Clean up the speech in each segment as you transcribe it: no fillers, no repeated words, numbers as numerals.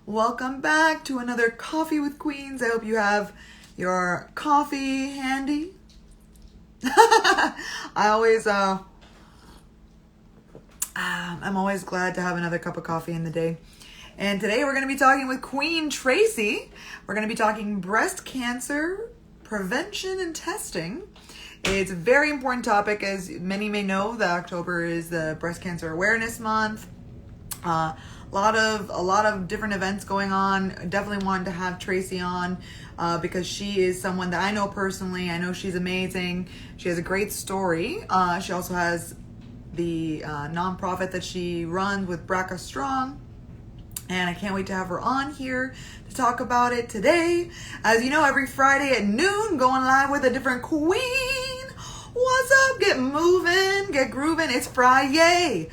Welcome back to another Coffee with Queens. I hope you have your coffee handy. I'm always glad to have another cup of coffee in the day. And today we're going to be talking with Queen Tracy. We're going to be talking breast cancer prevention and testing. It's a very important topic, as many may know that October is the Breast Cancer Awareness Month. A lot of different events going on. Definitely wanted to have Tracy on because she is someone that I know personally. I know she's amazing. She has a great story. She also has the nonprofit that she runs with BRCA Strong. And I can't wait to have her on here to talk about it today. As you know, every Friday at noon, going live with a different queen. What's up? Get moving, get grooving. It's Friday.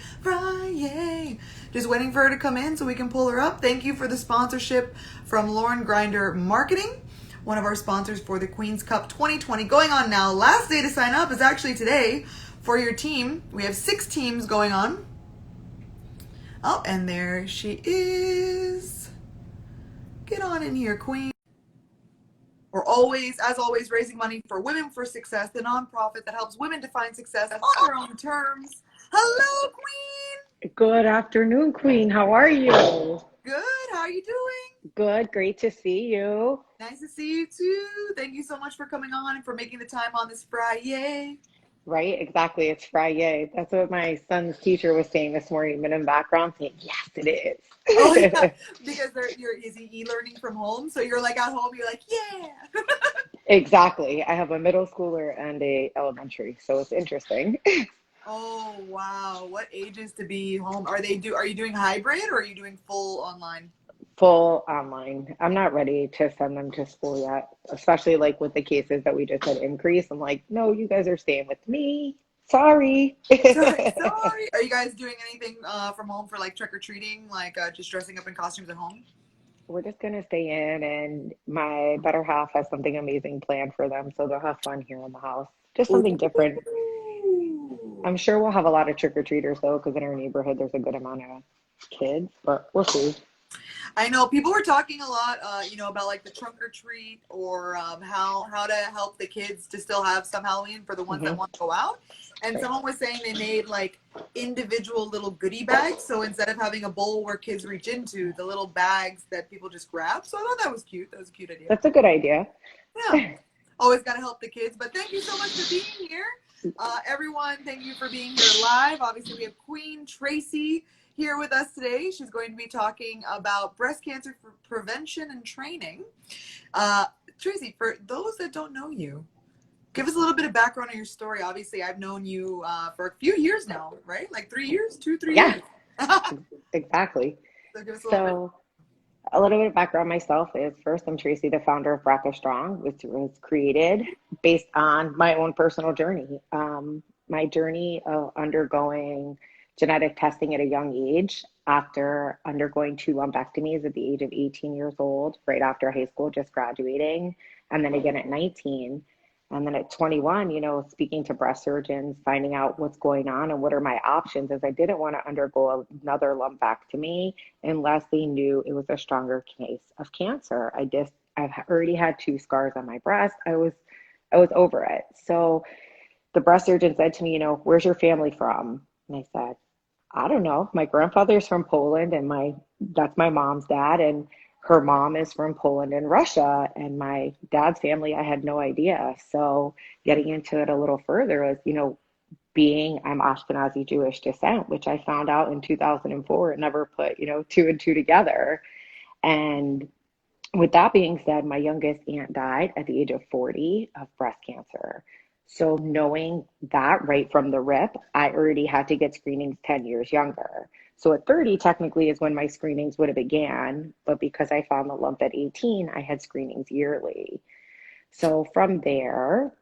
Just waiting for her to come in so we can pull her up. Thank you for the sponsorship from Lauren Grinder Marketing, one of our sponsors for the Queen's Cup 2020 going on now. Last day to sign up is actually today for your team. We have 6 teams going on. Oh, and there she is. Get on in here, Queen. We're always, as always, raising money for Women for Success, the nonprofit that helps women define success on their own terms. Hello, Queen. Good afternoon, Queen. How are you? Good. How are you doing? Good. Great to see you. Nice to see you too. Thank you so much for coming on and for making the time on this Friday. Right? Exactly. It's Friday. That's what my son's teacher was saying this morning, in the background, saying, yes, it is. Oh, yeah. Because is he e-learning from home? So you're like at home, you're like, yeah. Exactly. I have a middle schooler and a elementary, so it's interesting. Oh, wow. What ages to be home? Are you doing hybrid or are you doing full online? Full online. I'm not ready to send them to school yet, especially like with the cases that we just had increase. I'm like, no, you guys are staying with me. Sorry. Sorry. Are you guys doing anything from home for like trick-or-treating, like just dressing up in costumes at home? We're just going to stay in, and my better half has something amazing planned for them, so they'll have fun here in the house. Just something different. Ooh. I'm sure we'll have a lot of trick-or-treaters, though, because in our neighborhood, there's a good amount of kids, but we'll see. I know people were talking a lot, about like the trunk or treat or how to help the kids to still have some Halloween for the ones that want to go out. And someone was saying they made like individual little goodie bags. So instead of having a bowl where kids reach into, the little bags that people just grab. So I thought that was cute. That was a cute idea. That's a good idea. Yeah. Always got to help the kids. But thank you so much for being here. Everyone, thank you for being here live. Obviously, we have Queen Tracy here with us today. She's going to be talking about breast cancer prevention and training. Tracy, for those that don't know you, give us a little bit of background on your story. Obviously, I've known you for a few years now, right? Like 3 years, 3 Yeah, years. exactly. So give us a little bit. A little bit of background myself is first, I'm Tracy, the founder of BRCA Strong, which was created based on my own personal journey. My journey of undergoing genetic testing at a young age after undergoing 2 lumpectomies at the age of 18 years old, right after high school, just graduating, and then again at 19. And then at 21, speaking to breast surgeons, finding out what's going on and what are my options, as I didn't want to undergo another lumpectomy unless they knew it was a stronger case of cancer. I've already had 2 scars on my breast. I was over it. So the breast surgeon said to me, where's your family from? And I said, I don't know. My grandfather's from Poland, and that's my mom's dad, and her mom is from Poland and Russia, and my dad's family, I had no idea. So getting into it a little further was, I'm Ashkenazi Jewish descent, which I found out in 2004 and never put, 2 and 2 together. And with that being said, my youngest aunt died at the age of 40 of breast cancer. So knowing that right from the rip, I already had to get screenings 10 years younger. So at 30, technically, is when my screenings would have began. But because I found the lump at 18, I had screenings yearly. So from there,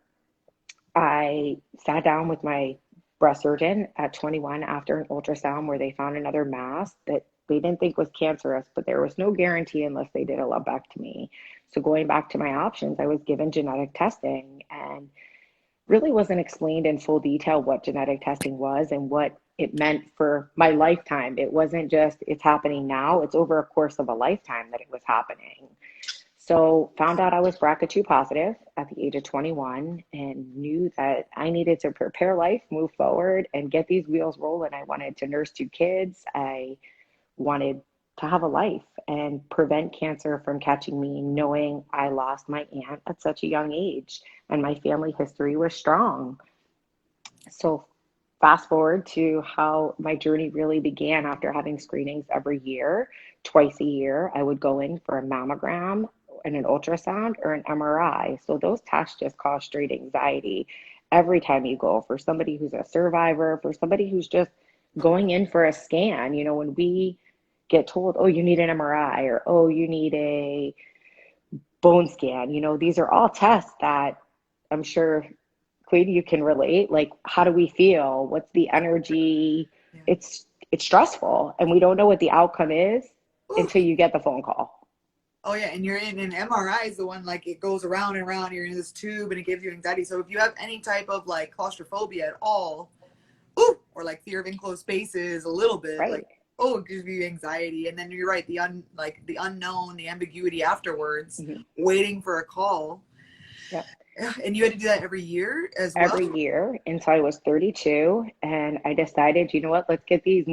I sat down with my breast surgeon at 21 after an ultrasound where they found another mass that they didn't think was cancerous, but there was no guarantee unless they did a lumpectomy. So going back to my options, I was given genetic testing, and really wasn't explained in full detail what genetic testing was and what it meant for my lifetime. It wasn't just it's happening now, it's over a course of a lifetime that it was happening. So found out I was BRCA2 positive at the age of 21 and knew that I needed to prepare life, move forward, and get these wheels rolling. I wanted to nurse two kids. I wanted to have a life and prevent cancer from catching me, knowing I lost my aunt at such a young age and my family history was strong. So fast forward to how my journey really began after having screenings every year, twice a year. I would go in for a mammogram and an ultrasound or an MRI. So those tests just cause straight anxiety every time you go, for somebody who's a survivor, for somebody who's just going in for a scan. You know, when we get told, oh, you need an MRI, or oh, you need a bone scan, you know, these are all tests that I'm sure, Queen, you can relate. Like, how do we feel? What's the energy? Yeah. It's stressful, and we don't know what the outcome is Ooh. until you get the phone call. Oh yeah, and you're in an MRI is the one like it goes around and around. You're in this tube and it gives you anxiety. So if you have any type of like claustrophobia at all, ooh, or like fear of enclosed spaces, a little bit, Right. like oh, it gives you anxiety. And then you're right, the unknown, the ambiguity afterwards, Mm-hmm. waiting for a call. Yep. And you had to do that every year as well. Every year until I was 32, and I decided, you know what, let's get these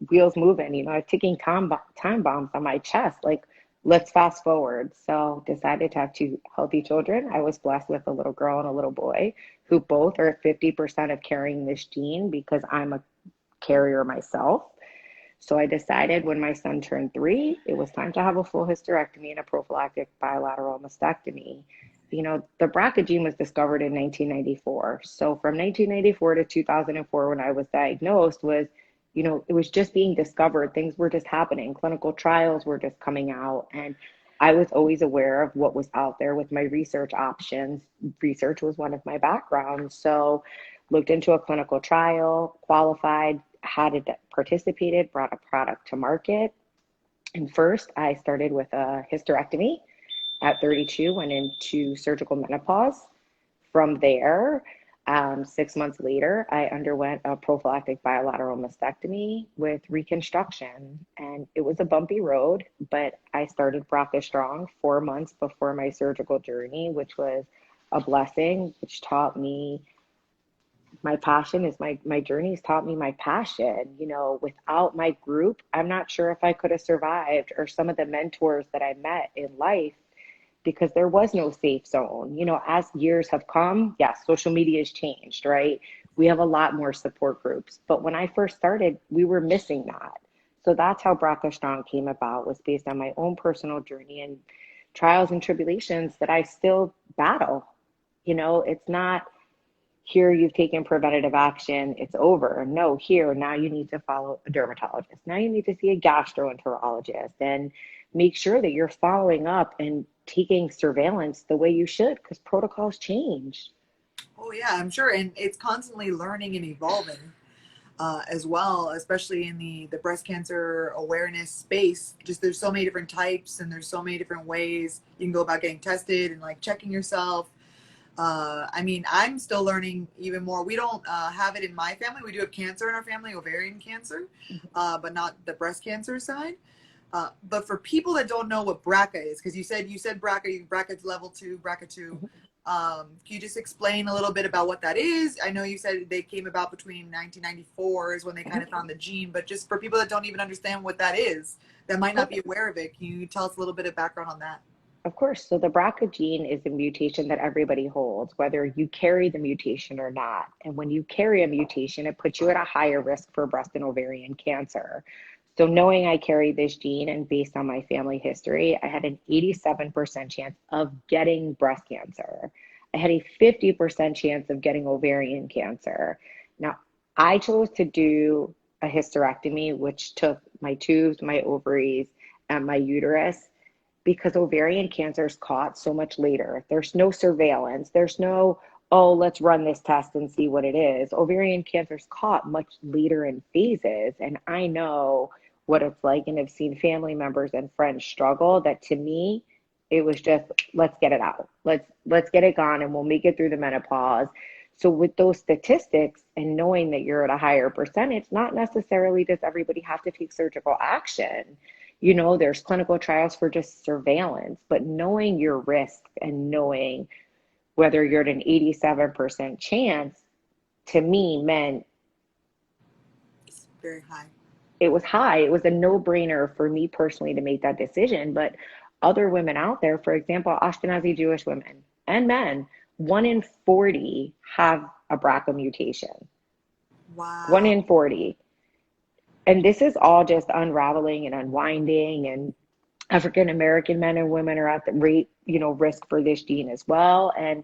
wheels moving. You know, I'm taking time bombs on my chest. Like, let's fast forward. So decided to have two healthy children. I was blessed with a little girl and a little boy who both are at 50% of carrying this gene because I'm a carrier myself. So I decided when my son turned 3, it was time to have a full hysterectomy and a prophylactic bilateral mastectomy. You know, the BRCA gene was discovered in 1994. So from 1994 to 2004, when I was diagnosed, was, you know, it was just being discovered. Things were just happening. Clinical trials were just coming out. And I was always aware of what was out there with my research options. Research was one of my backgrounds. So looked into a clinical trial, qualified, had it participated, brought a product to market. And first, I started with a hysterectomy at 32, went into surgical menopause. From there, 6 months later, I underwent a prophylactic bilateral mastectomy with reconstruction. And it was a bumpy road, but I started BRCA Strong 4 months before my surgical journey, which was a blessing, which taught me my passion is my journey has taught me my passion. You know, without my group, I'm not sure if I could have survived, or some of the mentors that I met in life, because there was no safe zone. You know, as years have come, yes, social media has changed, right? We have a lot more support groups. But when I first started, we were missing that. So that's how BRCA Strong came about, was based on my own personal journey and trials and tribulations that I still battle. You know, it's not here you've taken preventative action, it's over. No, here, now you need to follow a dermatologist. Now you need to see a gastroenterologist and make sure that you're following up and taking surveillance the way you should, because protocols change. Oh yeah, I'm sure, and it's constantly learning and evolving as well, especially in the breast cancer awareness space. Just there's so many different types, and there's so many different ways you can go about getting tested and like checking yourself. I mean, I'm still learning even more. We don't have it in my family. We do have cancer in our family, ovarian cancer, but not the breast cancer side. But for people that don't know what BRCA is, because you said BRCA's level 2, BRCA2. Can you just explain a little bit about what that is? I know you said they came about between 1994 is when they kind of found the gene, but just for people that don't even understand what that is, that might not be aware of it, can you tell us a little bit of background on that? Of course. So the BRCA gene is a mutation that everybody holds, whether you carry the mutation or not. And when you carry a mutation, it puts you at a higher risk for breast and ovarian cancer. So knowing I carry this gene and based on my family history, I had an 87% chance of getting breast cancer. I had a 50% chance of getting ovarian cancer. Now, I chose to do a hysterectomy, which took my tubes, my ovaries, and my uterus, because ovarian cancer is caught so much later. There's no surveillance. There's no, oh, let's run this test and see what it is. Ovarian cancer is caught much later in phases. And I know what it's like, and have seen family members and friends struggle, that to me, it was just, let's get it out. Let's get it gone, and we'll make it through the menopause. So with those statistics and knowing that you're at a higher percentage, not necessarily does everybody have to take surgical action. You know, there's clinical trials for just surveillance, but knowing your risk and knowing whether you're at an 87% chance, to me meant It's very high. it was high. It was a no-brainer for me personally to make that decision. But other women out there, for example, Ashkenazi Jewish women and men, 1 in 40 have a BRCA mutation. One Wow. in 40. And this is all just unraveling and unwinding, and African American men and women are at the rate, risk for this gene as well. And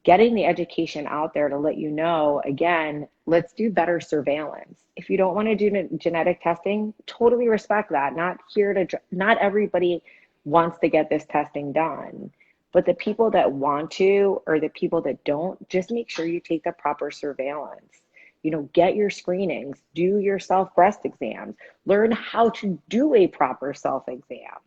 getting the education out there to let you know, again, let's do better surveillance. If you don't want to do genetic testing, totally respect that. Not everybody wants to get this testing done. But the people that want to, or the people that don't, just make sure you take the proper surveillance. Get your screenings, do your self breast exams, learn how to do a proper self exam.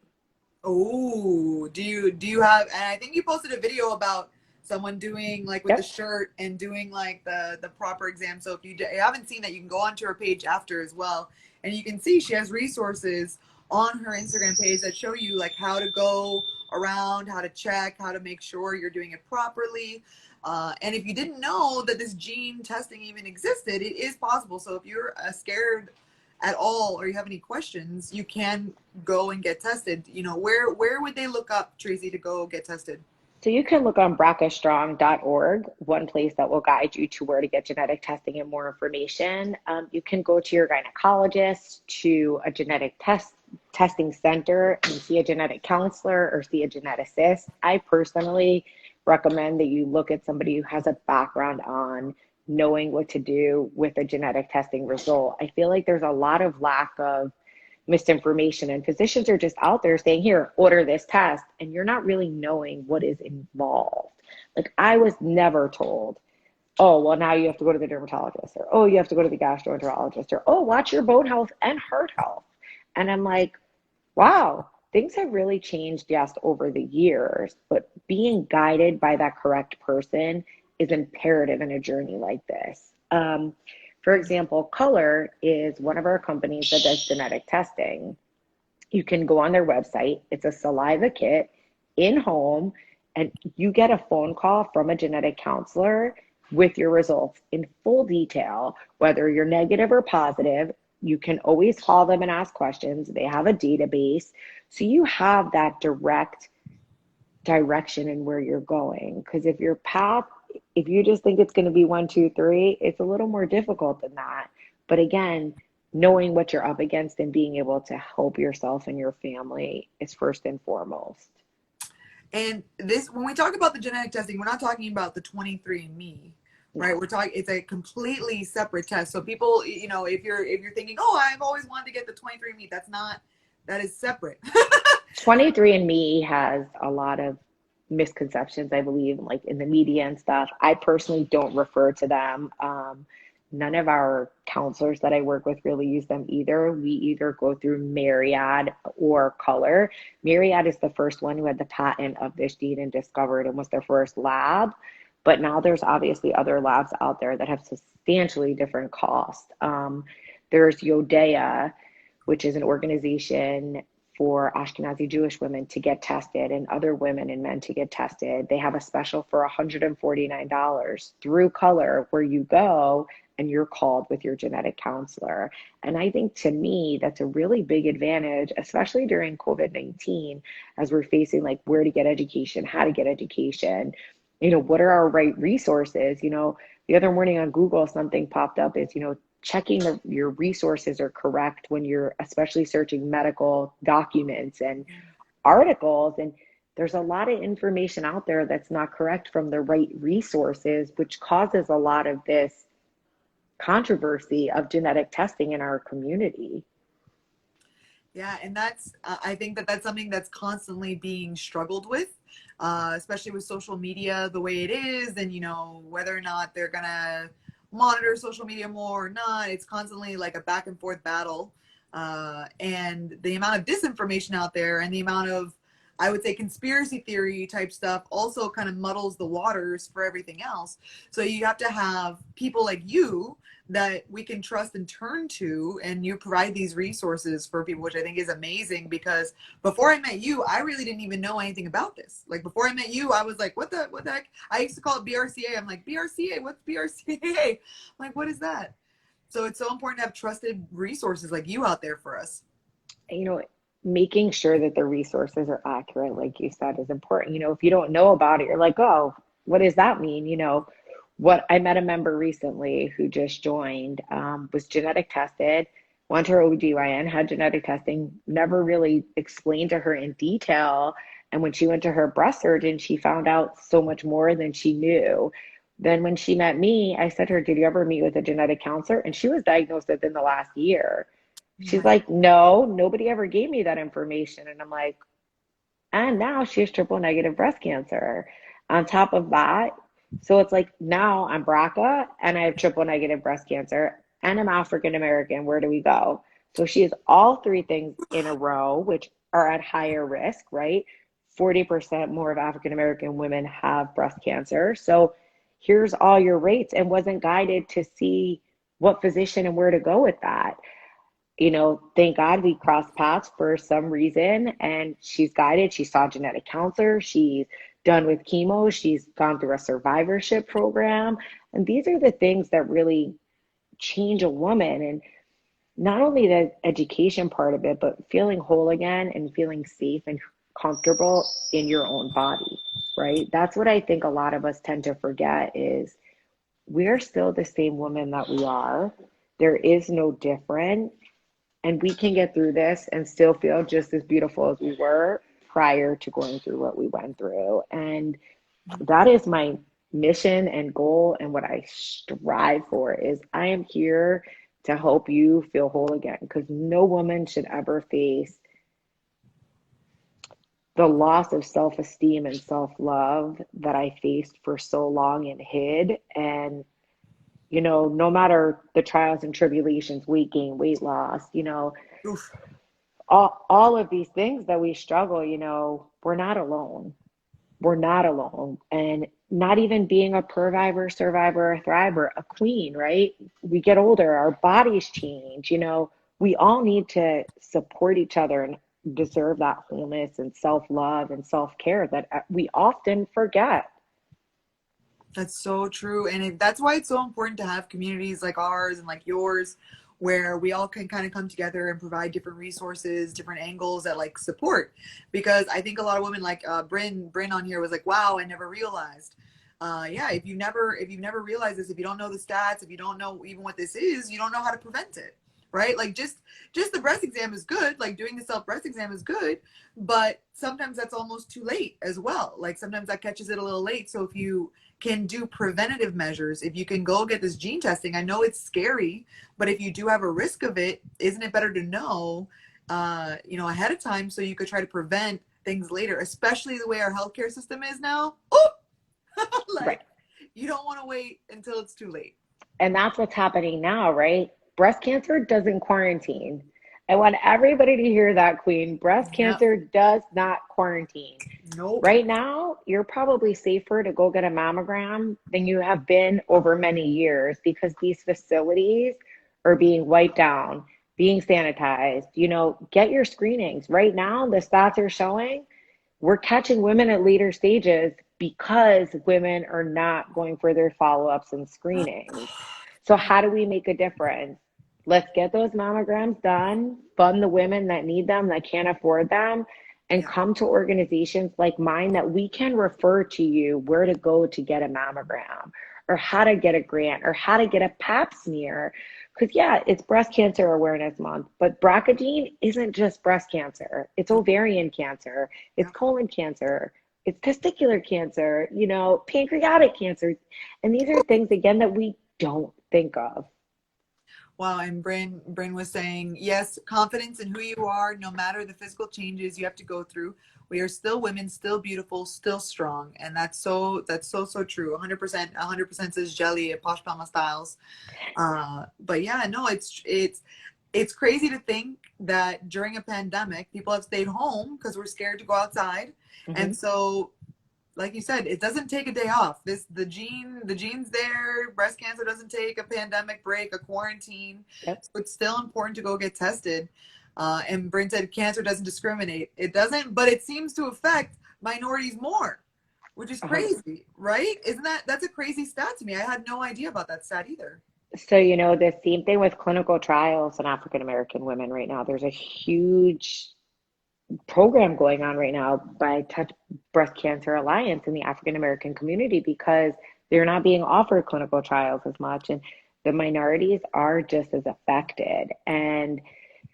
Oh, do you have, and I think you posted a video about someone doing like with the Yep. shirt and doing like the proper exam. So if you haven't seen that, you can go onto her page after as well, and you can see she has resources on her Instagram page that show you like how to go around, how to check, how to make sure you're doing it properly. And if you didn't know that this gene testing even existed, it is possible. So if you're scared at all or you have any questions, you can go and get tested. Where would they look up, Tracy, to go get tested? So you can look on brcastrong.org, one place that will guide you to where to get genetic testing and more information. You can go to your gynecologist, to a genetic testing center, and see a genetic counselor or see a geneticist. I personally recommend that you look at somebody who has a background on knowing what to do with a genetic testing result. I feel like there's a lot of lack of misinformation, and physicians are just out there saying, here, order this test, and you're not really knowing what is involved. Like, I was never told, oh, well, now you have to go to the dermatologist, or oh, you have to go to the gastroenterologist, or oh, watch your bone health and heart health. And I'm like, wow, things have really changed, yes, over the years, but being guided by that correct person is imperative in a journey like this. For example, Color is one of our companies that does genetic testing. You can go on their website. It's a saliva kit in home, and you get a phone call from a genetic counselor with your results in full detail, whether you're negative or positive. You can always call them and ask questions. They have a database. So you have that direct direction in where you're going. Because if you just think it's going to be 1, 2, 3, it's a little more difficult than that. But again, knowing what you're up against and being able to help yourself and your family is first and foremost. And this, when we talk about the genetic testing, we're not talking about the 23andMe, right? No. We're talking, it's a completely separate test. So people, if you're thinking, oh, I've always wanted to get the 23andMe, that is separate. 23andMe has a lot of misconceptions, I believe, like in the media and stuff. I personally don't refer to them. None of our counselors that I work with really use them either. We either go through Myriad or Color. Myriad is the first one who had the patent of this gene and discovered and was their first lab. But now there's obviously other labs out there that have substantially different costs. There's Yodea, which is an organization for Ashkenazi Jewish women to get tested and other women and men to get tested. They have a special for $149 through Color, where you go and you're called with your genetic counselor. And I think, to me, that's a really big advantage, especially during COVID-19, as we're facing like where to get education, how to get education, what are our right resources. The other morning on Google, something popped up is, checking your resources are correct when you're especially searching medical documents and articles. And there's a lot of information out there that's not correct from the right resources, which causes a lot of this controversy of genetic testing in our community. Yeah, and I think that's something that's constantly being struggled with, especially with social media the way it is, and whether or not they're gonna monitor social media more or not. It's constantly like a back and forth battle, and the amount of disinformation out there, and the amount of I would say conspiracy theory type stuff also kind of muddles the waters for everything else. So you have to have people like you that we can trust and turn to, and you provide these resources for people, which I think is amazing, because before I met you, I really didn't even know anything about this. Like before I met you, I was like, what the heck? I used to call it BRCA. I'm like, BRCA, what's BRCA? I'm like, what is that? So it's so important to have trusted resources like you out there for us. You know, making sure that the resources are accurate, like you said, is important. You know, if you don't know about it, you're like, oh, what does that mean? You know, what I met a member recently who just joined, was genetic tested, went to her OBGYN, had genetic testing, never really explained to her in detail. And when she went to her breast surgeon, she found out so much more than she knew. Then when she met me, I said to her, did you ever meet with a genetic counselor? And she was diagnosed within the last year. She's Right. like, no, nobody ever gave me that information. And I'm like, and now she has triple negative breast cancer. On top of that, so it's like now I'm BRCA and I have triple negative breast cancer and I'm African American. Where do we go? So she has all three things in a row, which are at higher risk, right? 40% more of African American women have breast cancer. So here's all your rates, and wasn't guided to see what physician and where to go with that. You know, thank God we crossed paths for some reason, and she's guided. She saw a genetic counselor. She's done with chemo. She's gone through a survivorship program. And these are the things that really change a woman. And not only the education part of it, but feeling whole again and feeling safe and comfortable in your own body, right? That's what I think a lot of us tend to forget is we're still the same woman that we are. There is no different, and we can get through this and still feel just as beautiful as we were prior to going through what we went through. And that is my mission and goal, and what I strive for is I am here to help you feel whole again, because no woman should ever face the loss of self-esteem and self-love that I faced for so long and hid. And you know, no matter the trials and tribulations, weight gain, weight loss, you know, Oof. all of these things that we struggle, you know, we're not alone. We're not alone. And not even being a survivor, survivor, a thriver, a queen, right? We get older, our bodies change, you know, we all need to support each other and deserve that wholeness and self-love and self-care that we often forget. That's so true. And that's why it's so important to have communities like ours and like yours, where we all can kind of come together and provide different resources, different angles that like support. Because I think a lot of women like Bryn on here was like, wow, I never realized. Yeah, if you've never realized this, if you don't know the stats, if you don't know even what this is, you don't know how to prevent it. Right? Like just the breast exam is good. Like doing the self breast exam is good, but sometimes that's almost too late as well. Like sometimes that catches it a little late. So if you can do preventative measures, if you can go get this gene testing, I know it's scary, but if you do have a risk of it, isn't it better to know, ahead of time, so you could try to prevent things later, especially the way our healthcare system is now. Oh, Right. like you don't want to wait until it's too late. And that's what's happening now, right? Breast cancer doesn't quarantine. I want everybody to hear that, Queen. Breast Yep. cancer does not quarantine. Nope. Right now, you're probably safer to go get a mammogram than you have been over many years, because these facilities are being wiped down, being sanitized. You know, get your screenings. Right now, the stats are showing we're catching women at later stages because women are not going for their follow-ups and screenings. So how do we make a difference? Let's get those mammograms done, fund the women that need them, that can't afford them, and Yeah. come to organizations like mine that we can refer to you where to go to get a mammogram, or how to get a grant, or how to get a pap smear. Because yeah, it's breast cancer awareness month, but BRCA isn't just breast cancer. It's ovarian cancer, it's Yeah. colon cancer, it's testicular cancer, you know, pancreatic cancer. And these are things, again, that we don't think of. Wow, and Bryn was saying, yes, confidence in who you are, no matter the physical changes you have to go through. We are still women, still beautiful, still strong. And that's so true. 100%, 100% says Jelly at Posh Palma Styles. But yeah, no, it's it's crazy to think that during a pandemic, people have stayed home because we're scared to go outside. Hmm. And so, like you said, it doesn't take a day off. The gene's there. Breast cancer doesn't take a pandemic break, a quarantine. Yep. So it's still important to go get tested. And Bryn said cancer doesn't discriminate. It doesn't, but it seems to affect minorities more, which is A hundred. crazy, right? Isn't that's a crazy stat to me? I had no idea about that stat either. So, the same thing with clinical trials in African American women right now. There's a huge program going on right now by Touch Breast Cancer Alliance in the African American community because they're not being offered clinical trials as much. And the minorities are just as affected. And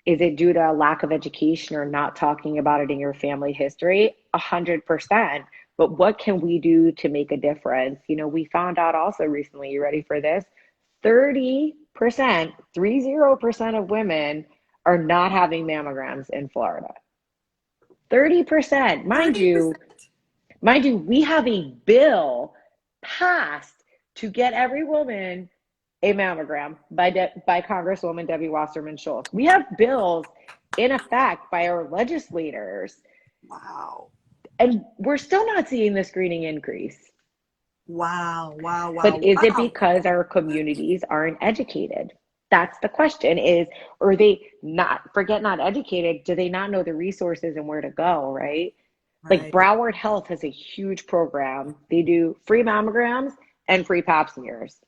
is it due to a lack of education or not talking about it in your family history? 100%. But what can we do to make a difference? We found out also recently, you ready for this? 30%, 30% of women are not having mammograms in Florida. 30%. Mind 30%. you, we have a bill passed to get every woman a mammogram by Congresswoman Debbie Wasserman Schultz. We have bills in effect by our legislators, Wow. and we're still not seeing the screening increase. Wow. Wow. But Wow. is it Wow. because our communities aren't educated? That's the question is, or they not forget not educated, do they not know the resources and where to go, right? Like Right. Broward Health has a huge program. They do free mammograms and free pap smears.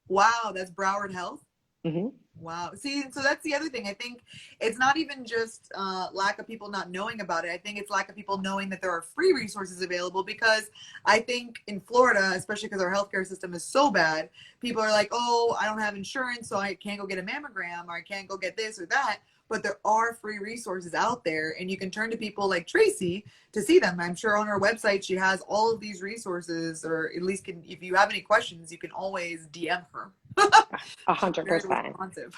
Wow. That's Broward Health. Hmm. Wow. See, so that's the other thing. I think it's not even just lack of people not knowing about it. I think it's lack of people knowing that there are free resources available because I think in Florida, especially because our healthcare system is so bad, people are like, oh, I don't have insurance, so I can't go get a mammogram or I can't go get this or that. But there are free resources out there, and you can turn to people like Tracy to see them. I'm sure on her website she has all of these resources, or at least can, if you have any questions, you can always DM her. A She's hundred very percent. responsive.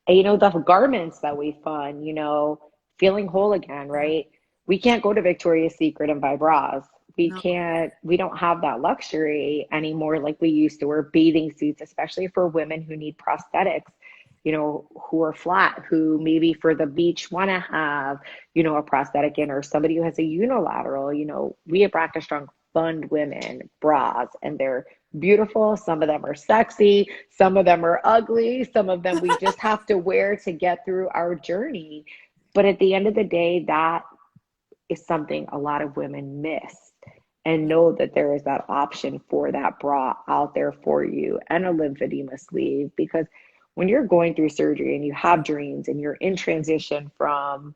And the garments that we fund, feeling whole again, right? We can't go to Victoria's Secret and buy bras. No. We don't have that luxury anymore like we used to. Wear bathing suits, especially for women who need prosthetics, who are flat, who maybe for the beach want to have, a prosthetic in, or somebody who has a unilateral, we at Bracket Strong fund women bras, and they're beautiful. Some of them are sexy, some of them are ugly, some of them we just have to wear to get through our journey. But at the end of the day, that is something a lot of women miss, and know that there is that option for that bra out there for you, and a lymphedema sleeve. Because when you're going through surgery and you have dreams and you're in transition from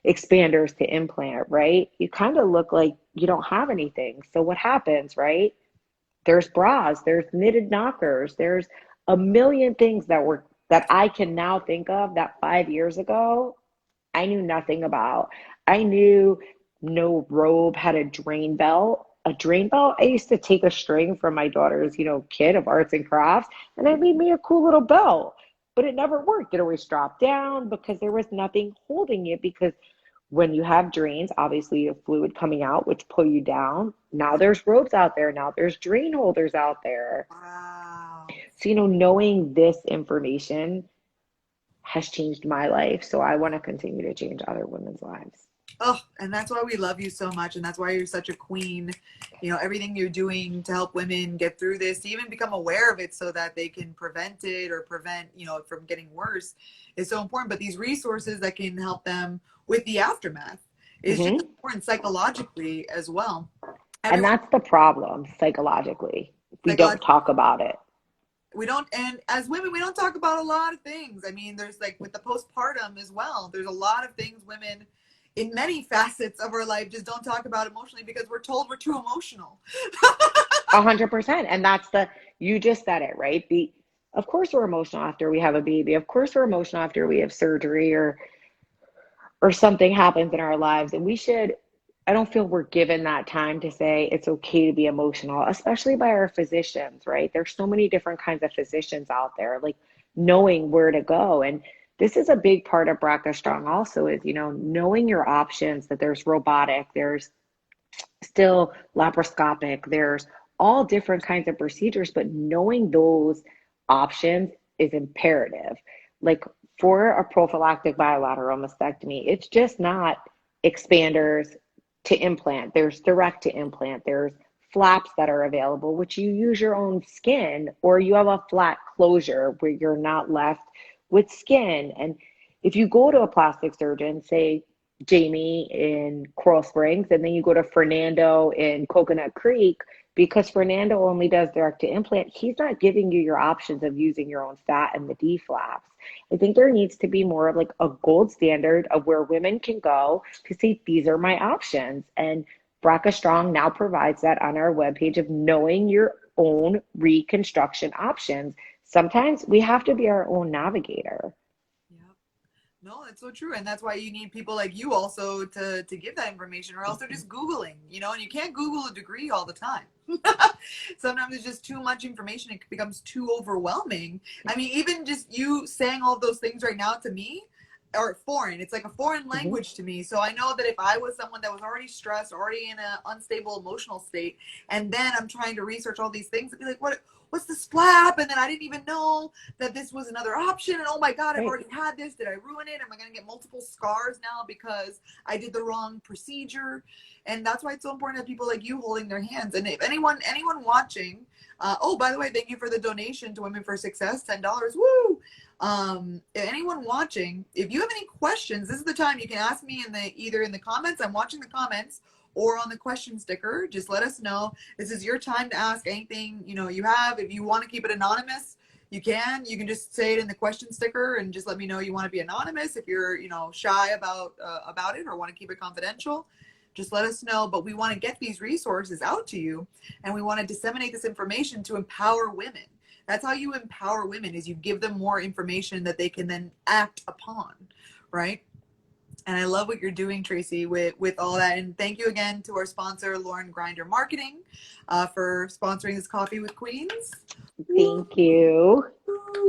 expanders to implant, right? You kind of look like you don't have anything. So what happens, right? There's bras, there's knitted knockers, there's a million things that I can now think of that 5 years ago I knew nothing about. I knew no robe had a drain belt. A drain belt, I used to take a string from my daughter's, kit of arts and crafts, and it made me a cool little belt. But it never worked. It always dropped down because there was nothing holding it. Because when you have drains, obviously you have fluid coming out, which pull you down. Now there's ropes out there. Now there's drain holders out there. Wow. So, knowing this information has changed my life. So I want to continue to change other women's lives. Oh, and that's why we love you so much, and that's why you're such a queen. Everything you're doing to help women get through this, to even become aware of it so that they can prevent it or prevent, it from getting worse is so important. But these resources that can help them with the aftermath is just Hmm. important psychologically as well. And Everyone that's the problem psychologically. We don't psychologically, talk about it. we don't, and as women, we don't talk about a lot of things. I mean, there's like with the postpartum as well, there's a lot of things women in many facets of our life just don't talk about emotionally because we're told we're too emotional. 100%. And you just said it, right? Of course we're emotional after we have a baby. Of course we're emotional after we have surgery or something happens in our lives. And I don't feel we're given that time to say it's okay to be emotional, especially by our physicians, right? There's so many different kinds of physicians out there, like knowing where to go. And this is a big part of BRCA Strong also is, knowing your options, that there's robotic, there's still laparoscopic, there's all different kinds of procedures, but knowing those options is imperative. Like for a prophylactic bilateral mastectomy, it's just not expanders to implant. There's direct to implant. There's flaps that are available, which you use your own skin, or you have a flat closure where you're not left with skin. And if you go to a plastic surgeon, say Jamie in Coral Springs, and then you go to Fernando in Coconut Creek, because Fernando only does direct to implant, he's not giving you your options of using your own fat and the D flaps. I think there needs to be more of like a gold standard of where women can go to say, these are my options. And BRCA Strong now provides that on our webpage of knowing your own reconstruction options. Sometimes we have to be our own navigator. Yeah. No, that's so true. And that's why you need people like you also to give that information, or else they're just Googling, and you can't Google a degree all the time. Sometimes it's just too much information. It becomes too overwhelming. I mean, even just you saying all of those things right now to me are foreign. It's like a foreign language to me. So I know that if I was someone that was already stressed, already in an unstable emotional state, and then I'm trying to research all these things, I'd be like, what's the SPLAP? And then I didn't even know that this was another option. And oh my God, I've already had this. Did I ruin it? Am I going to get multiple scars now because I did the wrong procedure? And that's why it's so important that people like you holding their hands. And if anyone watching, oh, by the way, thank you for the donation to Women for Success, $10. Woo! Anyone watching, if you have any questions, this is the time you can ask me either in the comments. I'm watching the comments, or on the question sticker. Just let us know. This is your time to ask anything you have. If you want to keep it anonymous, you can just say it in the question sticker and just let me know you want to be anonymous. If you're shy about it or want to keep it confidential, just let us know. But we want to get these resources out to you, and we want to disseminate this information to empower women. That's how you empower women, is you give them more information that they can then act upon, right? And I love what you're doing, Tracy, with all that. And thank you again to our sponsor, Lauren Grinder Marketing, for sponsoring this Coffee with Queens. Thank you.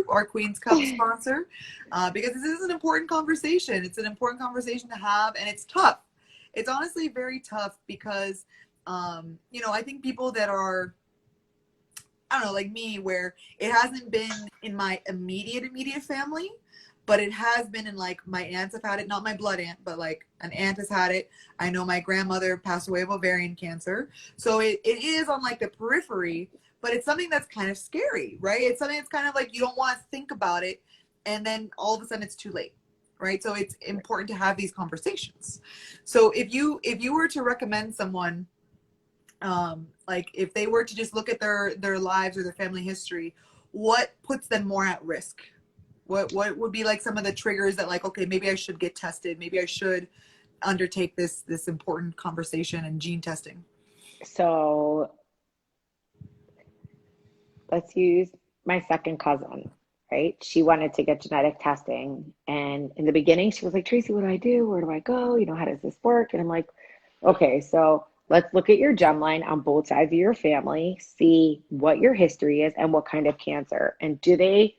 Our Queen's Cup sponsor, because this is an important conversation. It's an important conversation to have, and it's tough. It's honestly very tough because, I think people that are, I don't know, like me, where it hasn't been in my immediate family, but it has been in like my aunts have had it, not my blood aunt, but like an aunt has had it. I know my grandmother passed away of ovarian cancer. So it is on like the periphery, but it's something that's kind of scary, right? It's something that's kind of like you don't want to think about it, and then all of a sudden it's too late, right? So it's important to have these conversations. So if you were to recommend someone, like if they were to just look at their lives or their family history, what puts them more at risk? What would be like some of the triggers that like, okay, maybe I should get tested. Maybe I should undertake this important conversation and gene testing. So let's use my second cousin, right? She wanted to get genetic testing. And in the beginning, she was like, Tracy, what do I do? Where do I go? How does this work? And I'm like, okay, so let's look at your germline on both sides of your family, see what your history is and what kind of cancer. And do they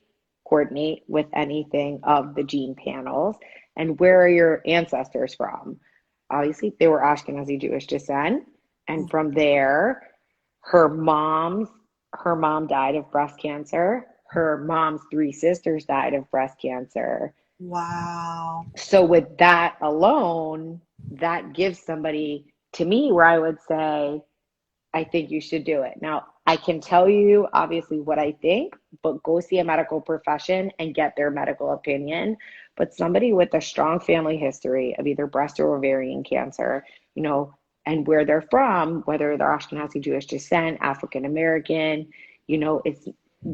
coordinate with anything of the gene panels? And where are your ancestors from? Obviously, they were Ashkenazi Jewish descent. And from there, her mom died of breast cancer. Her mom's 3 sisters died of breast cancer. Wow. So with that alone, that gives somebody, to me, where I would say, I think you should do it. Now, I can tell you obviously what I think, but go see a medical profession and get their medical opinion. But somebody with a strong family history of either breast or ovarian cancer, and where they're from, whether they're Ashkenazi Jewish descent, African American, it's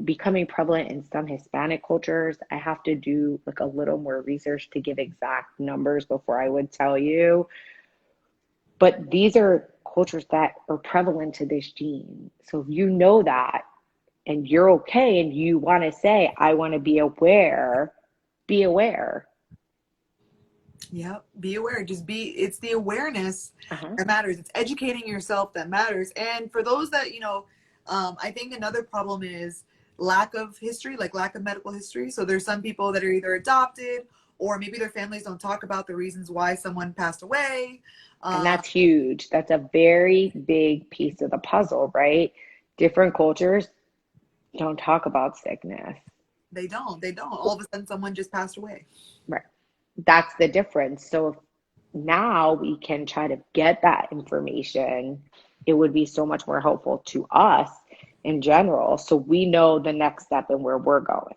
becoming prevalent in some Hispanic cultures. I have to do like a little more research to give exact numbers before I would tell you. But these are cultures that are prevalent to this gene. So if you know that and you're okay and you want to say, I want to be aware, be aware. Yep. Be aware. It's the awareness that matters. It's educating yourself that matters. And for those that, I think another problem is lack of history, like lack of medical history. So there's some people that are either adopted or maybe their families don't talk about the reasons why someone passed away. And that's huge. That's a very big piece of the puzzle, right? Different cultures don't talk about sickness. They don't. All of a sudden, someone just passed away. Right. That's the difference. So now we can try to get that information. It would be so much more helpful to us in general. So we know the next step and where we're going.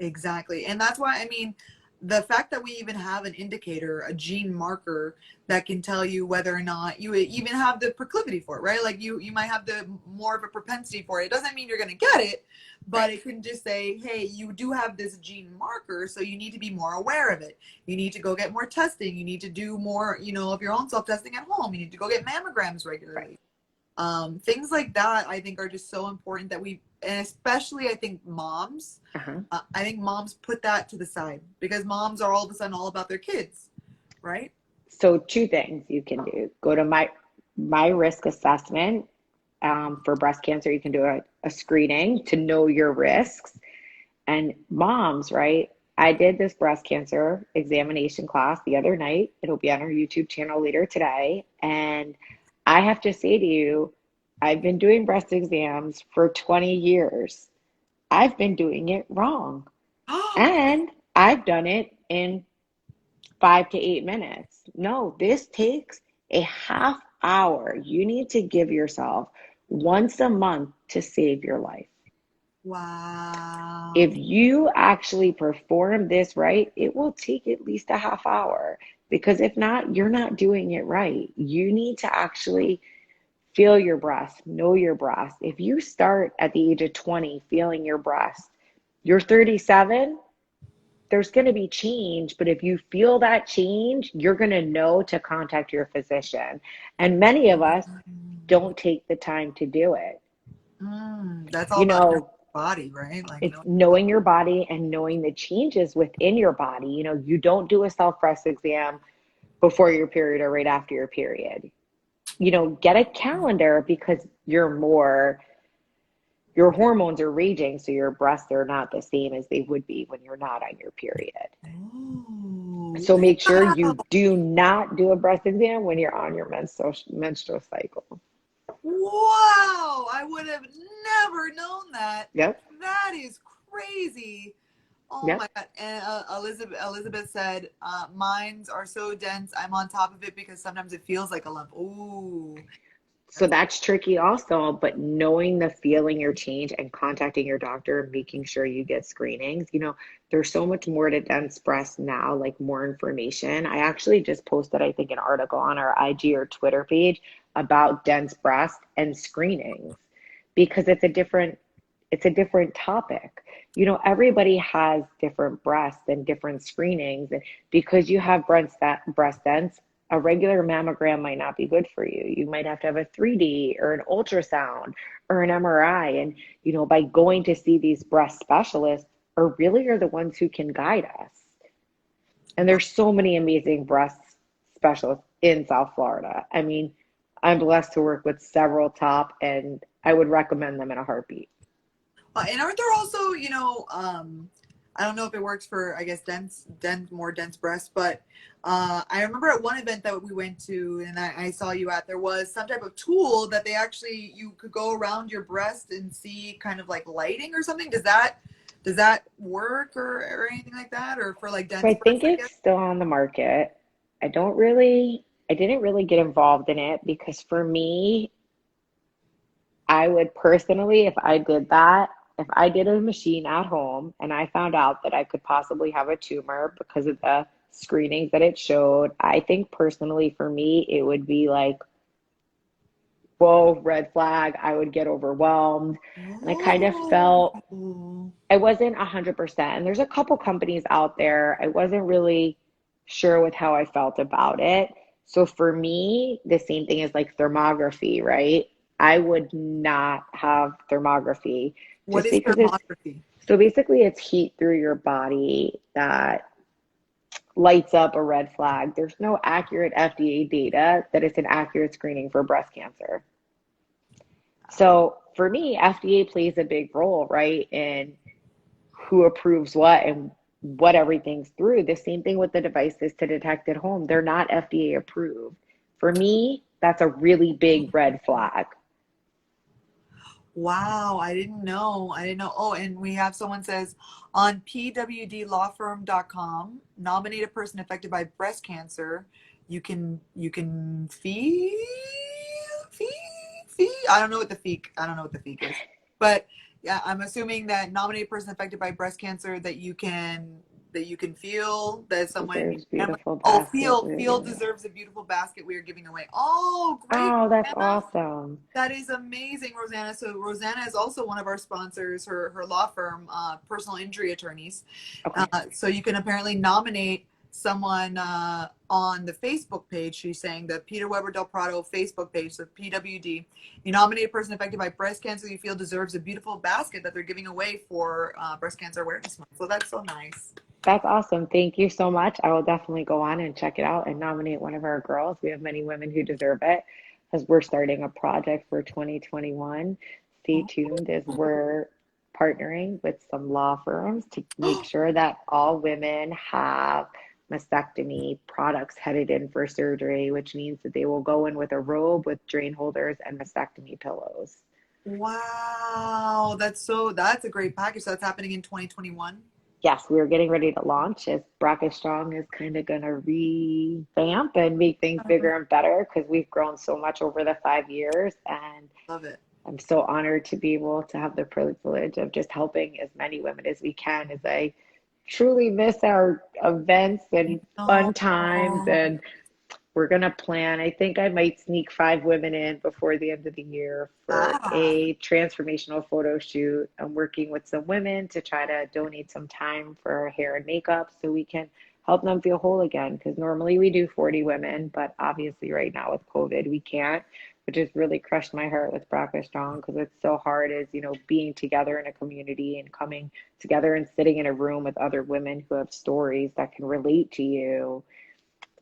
Exactly. And that's why, I mean, the fact that we even have an indicator, a gene marker that can tell you whether or not you even have the proclivity for it, right? Like you might have the more of a propensity for it. It doesn't mean you're going to get it, but it can just say, hey, you do have this gene marker, so you need to be more aware of it. You need to go get more testing. You need to do more, of your own self-testing at home. You need to go get mammograms regularly. Things like that, I think, are just so important that and especially I think moms, I think moms put that to the side because moms are all of a sudden all about their kids, right? So two things you can do. Go to my risk assessment for breast cancer. You can do a screening to know your risks. And moms, right? I did this breast cancer examination class the other night. It'll be on our YouTube channel later today. And I have to say to you, I've been doing breast exams for 20 years. I've been doing it wrong. And I've done it in 5 to 8 minutes. No, this takes a half hour. You need to give yourself once a month to save your life. Wow. If you actually perform this right, it will take at least a half hour. Because if not, you're not doing it right. You need to actually feel your breast, know your breast. If you start at the age of 20 feeling your breast, you're 37, there's going to be change. But if you feel that change, you're going to know to contact your physician. And many of us don't take the time to do it. That's all about your body, right? Like it's knowing your body and knowing the changes within your body. You don't do a self-breast exam before your period or right after your period. Get a calendar because your hormones are raging, so your breasts are not the same as they would be when you're not on your period. So make sure you do not do a breast exam when you're on your menstrual cycle. Wow, I would have never known that. Yep. That is crazy. Oh my God. And Elizabeth said, mines are so dense, I'm on top of it because sometimes it feels like a lump. Ooh. So that's tricky also, but knowing the feeling your change and contacting your doctor, making sure you get screenings. There's so much more to dense breast now, like more information. I actually just posted, I think, an article on our IG or Twitter page about dense breast and screenings because it's a different topic. Everybody has different breasts and different screenings. And because you have breast dense, a regular mammogram might not be good for you. You might have to have a 3D or an ultrasound or an MRI. And, by going to see these breast specialists are the ones who can guide us. And there's so many amazing breast specialists in South Florida. I mean, I'm blessed to work with several top, and I would recommend them in a heartbeat. And aren't there also, I don't know if it works for, I guess, more dense breasts, but I remember at one event that we went to and I saw you at, there was some type of tool that you could go around your breast and see kind of like lighting or something. Does that work or anything like that? Or for like dense breasts? I think it's still on the market. I didn't really get involved in it because for me, I would personally, if I did a machine at home and I found out that I could possibly have a tumor because of the screenings that it showed, I think personally for me, it would be like, whoa, red flag. I would get overwhelmed. And I kind of felt I wasn't 100%. And there's a couple companies out there. I wasn't really sure with how I felt about it. So for me, the same thing is like thermography, right? I would not have thermography. What is thermography? So basically it's heat through your body that lights up a red flag. There's no accurate FDA data that it's an accurate screening for breast cancer. So for me, FDA plays a big role, right, in who approves what and what everything's through. The same thing with the devices to detect at home. They're not FDA approved. For me, that's a really big red flag. Wow, I didn't know. I didn't know. Oh, and we have someone says on pwdlawfirm.com, nominate a person affected by breast cancer. You can fee fee. I don't know what the fee is, but yeah, I'm assuming that nominate a person affected by breast cancer that you can feel that someone. Deserves beautiful Oh, basket. feel deserves a beautiful basket we are giving away. Oh, great, Oh, that's Anna. awesome. That is amazing, Rosanna. So Rosanna is also one of our sponsors, her law firm, personal injury attorneys. Okay. So you can apparently nominate someone on the Facebook page. She's saying the Peter Weber Del Prado Facebook page, so PWD. You nominate a person affected by breast cancer you feel deserves a beautiful basket that they're giving away for Breast Cancer Awareness Month. So that's so nice. That's awesome. Thank you so much. I will definitely go on and check it out and nominate one of our girls. We have many women who deserve it because we're starting a project for 2021. Stay tuned as we're partnering with some law firms to make sure that all women have mastectomy products headed in for surgery, which means that they will go in with a robe with drain holders and mastectomy pillows. Wow, that's a great package. So that's happening in 2021. Yes, we are getting ready to launch as Bracket Strong is kind of going to revamp and make things bigger and better because we've grown so much over the 5 years. And Love it. I'm so honored to be able to have the privilege of just helping as many women as we can as I truly miss our events and fun times. Oh, And we're going to plan. I think I might sneak 5 women in before the end of the year for ah, a transformational photo shoot. I'm working with some women to try to donate some time for hair and makeup so we can help them feel whole again. Because normally we do 40 women, but obviously right now with COVID, we can't, which has really crushed my heart with Braca Strong because it's so hard as, being together in a community and coming together and sitting in a room with other women who have stories that can relate to you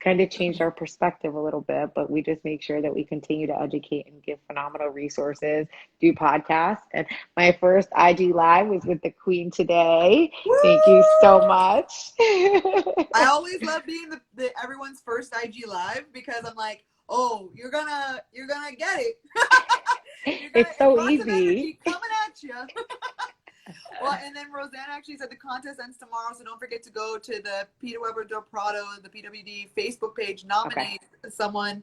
kind of changed our perspective a little bit, but we just make sure that we continue to educate and give phenomenal resources, do podcasts. And my first IG Live was with the Queen today. Thank you so woo! much. I always love being the everyone's first IG live because I'm like, oh, you're gonna get it. You're gonna It's so lots of easy. energy coming at you. Well, and then Rosanna actually said the contest ends tomorrow, so don't forget to go to the Peter Weber Del Prado, the PWD Facebook page, Okay. nominate someone.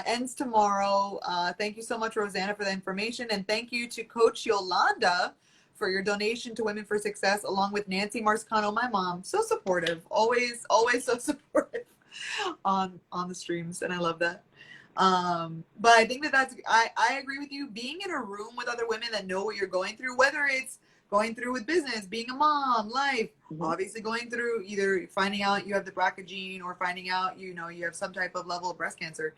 Ends tomorrow. Thank you so much, Rosanna, for the information, and thank you to Coach Yolanda for your donation to Women for Success, along with Nancy Marscano, my mom. So supportive, always so supportive on the streams, and I love that. But I think I agree with you. Being in a room with other women that know what you're going through, whether it's going through with business, being a mom, life, Mhm. obviously going through either finding out you have the BRCA gene or finding out you have some type of level of breast cancer,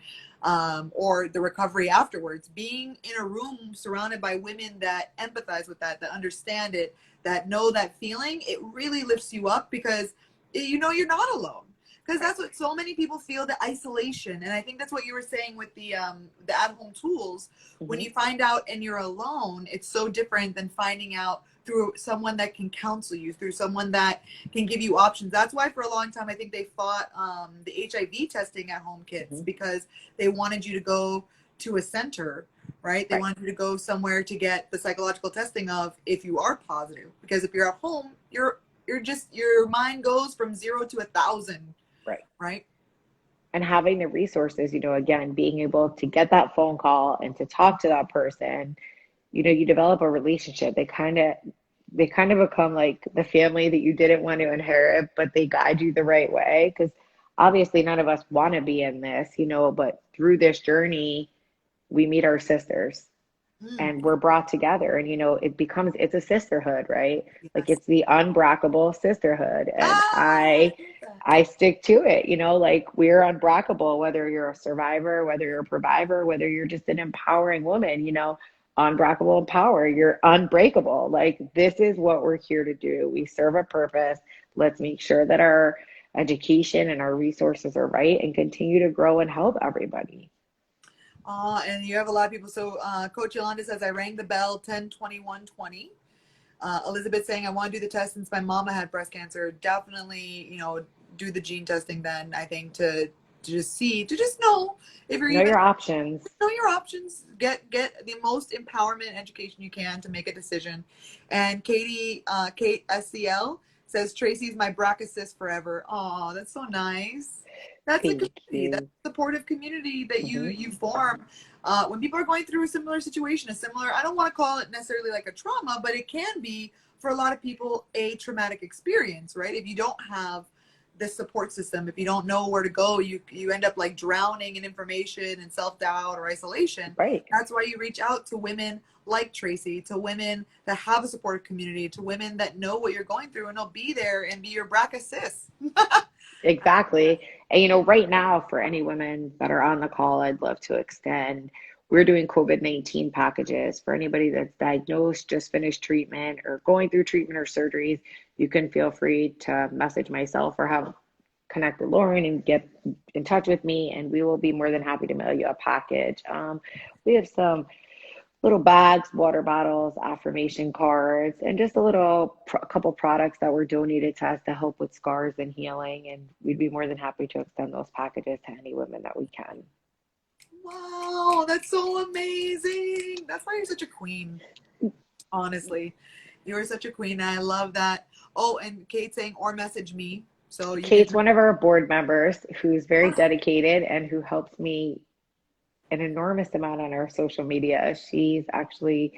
or the recovery afterwards. Being in a room surrounded by women that empathize with that understand it, that know that feeling, it really lifts you up because you're not alone. Because Right. that's what so many people feel, the isolation. And I think that's what you were saying with the at-home tools. When Mhm. you find out and you're alone, it's so different than finding out through someone that can counsel you, through someone that can give you options. That's why for a long time I think they fought the HIV testing at home kits, Mhm. because they wanted you to go to a center, right? They Right. wanted you to go somewhere to get the psychological testing of if you are positive. Because if you're at home, you're just, your mind goes from 0 to 1,000, Right. right? And having the resources, again, being able to get that phone call and to talk to that person, you develop a relationship. They kind of become like the family that you didn't want to inherit, but they guide you the right way. Because obviously none of us want to be in this, but through this journey, we meet our sisters Mm, and we're brought together and it's a sisterhood, right? Like yes. it's the unbreakable sisterhood. And Ah, i I love that. i stick to it, like we're unbreakable, whether you're a survivor, whether you're a survivor, whether you're just an empowering woman, unbreakable, empower, you're unbreakable. Like this is what we're here to do. We serve a purpose. Let's make sure that our education and our resources are right and continue to grow and help everybody. And you have a lot of people. So Coach Yolanda says, I rang the bell 10/21/20. Elizabeth saying, I want to do the test since my mama had breast cancer. Definitely, do the gene testing then, I think, to just know if you're Know even your options. know your options. Get the most empowerment education you can to make a decision. And Kate SCL says Tracy's my BRCA sis forever. Oh, that's so nice. That's the Thank community. That's you. the supportive community that Hmm. you form when people are going through a similar situation, a similar. I don't want to call it necessarily like a trauma, but it can be for a lot of people a traumatic experience, right? If you don't have this support system, if you don't know where to go, you end up like drowning in information and self-doubt or isolation. Right. That's why you reach out to women like Tracy, to women that have a supportive community, to women that know what you're going through and they'll be there and be your BRCA sis. Exactly. And right now, for any women that are on the call, I'd love to extend. We're doing COVID-19 packages for anybody that's diagnosed, just finished treatment, or going through treatment or surgeries. You can feel free to message myself or have connect with Lauren and get in touch with me, and we will be more than happy to mail you a package. We have some little bags, water bottles, affirmation cards, and just a couple products that were donated to us to help with scars and healing. And we'd be more than happy to extend those packages to any women that we can. Wow, that's so amazing. That's why you're such a queen. Honestly, you're such a queen. And I love that. Oh, and Kate saying, or message me. So you can. Kate's one of our board members who's very dedicated and who helps me an enormous amount on our social media. She's actually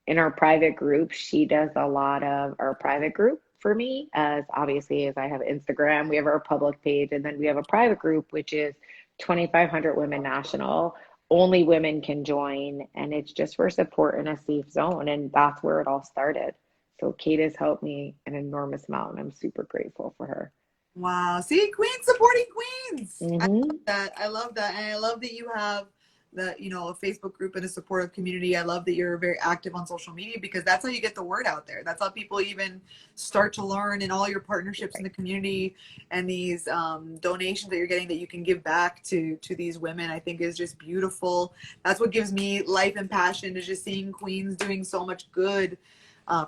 in our private group. She does a lot of our private group for me, as obviously as I have Instagram, we have our public page, and then we have a private group, which is 2,500 Women National. Only women can join, and it's just for support in a safe zone. And that's where it all started. So Kate has helped me an enormous amount, and I'm super grateful for her. Wow. See, queens supporting queens. I Mm-hmm. love that. I love that. And I love that you have a Facebook group and a supportive community. I love that you're very active on social media because that's how you get the word out there. That's how people even start to learn, and all your partnerships in the community and these donations that you're getting that you can give back to these women, I think is just beautiful. That's what gives me life and passion, is just seeing queens doing so much good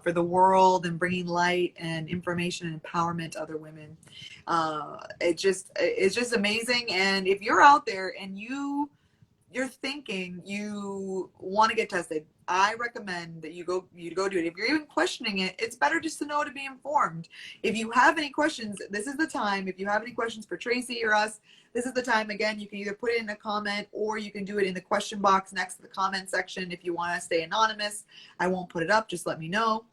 for the world and bringing light and information and empowerment to other women. It's just amazing. And if you're out there and you're thinking you want to get tested, I recommend that you go do it. If you're even questioning it, it's better just to know, to be informed. If you have any questions, this is the time. If you have any questions for Tracy or us, this is the time. Again, you can either put it in a comment or you can do it in the question box next to the comment section. If you want to stay anonymous, I won't put it up. Just let me know.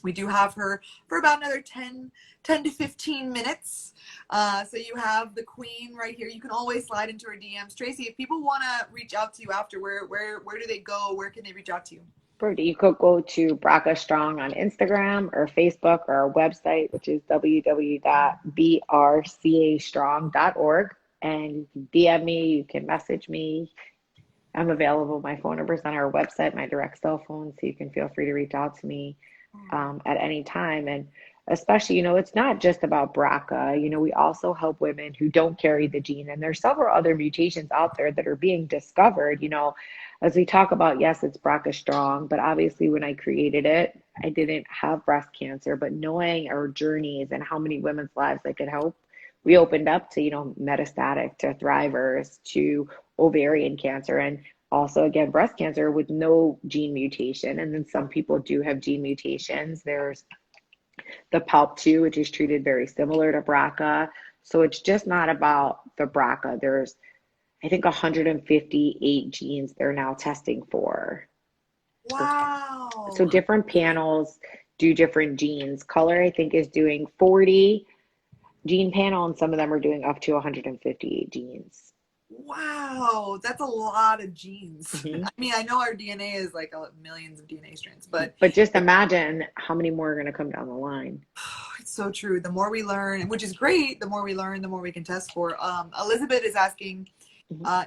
We do have her for about another 10 to 15 minutes. So you have the queen right here. You can always slide into her DMs. Tracy, if people want to reach out to you after, where do they go? Where can they reach out to you? You could go to BRCA Strong on Instagram or Facebook, or our website, which is www.brcastrong.org. And you can DM me, you can message me. I'm available. My phone number is on our website, my direct cell phone, so you can feel free to reach out to me at any time. And especially, it's not just about BRCA. We also help women who don't carry the gene. And there's several other mutations out there that are being discovered. As we talk about, yes, it's BRCA Strong, but obviously when I created it, I didn't have breast cancer, but knowing our journeys and how many women's lives I could help, we opened up to, metastatic, to thrivers, to ovarian cancer, and also, again, breast cancer with no gene mutation. And then some people do have gene mutations. There's the PALP2, which is treated very similar to BRCA. So it's just not about the BRCA. There's, I think, 158 genes they're now testing for. Wow. So different panels do different genes. Color, I think, is doing 40 gene panel, and some of them are doing up to 158 genes. Wow, that's a lot of genes. Mm-hmm. I mean, I know our DNA is like millions of DNA strands, but just imagine how many more are going to come down the line. it's so true. The more we learn, which is great, the more we learn, the more we can test for. Elizabeth is asking,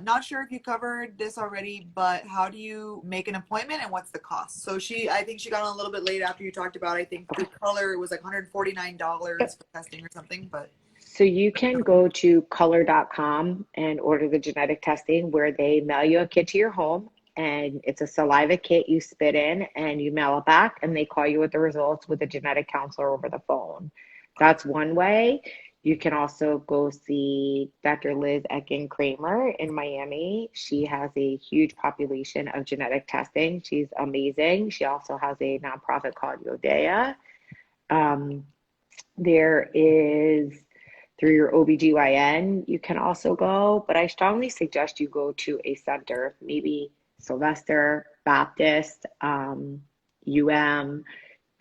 not sure if you covered this already, but how do you make an appointment and what's the cost? So I think she got on a little bit late after you talked about, I think the color was like $149 for testing or something, but. So you can go to color.com and order the genetic testing, where they mail you a kit to your home, and it's a saliva kit you spit in and you mail it back, and they call you with the results with a genetic counselor over the phone. That's one way. You can also go see Dr. Liz Ekin Kramer in Miami. She has a huge population of genetic testing. She's amazing. She also has a nonprofit called Yodea. Um, there is through your OBGYN, you can also go, but I strongly suggest you go to a center, maybe Sylvester, Baptist, UM,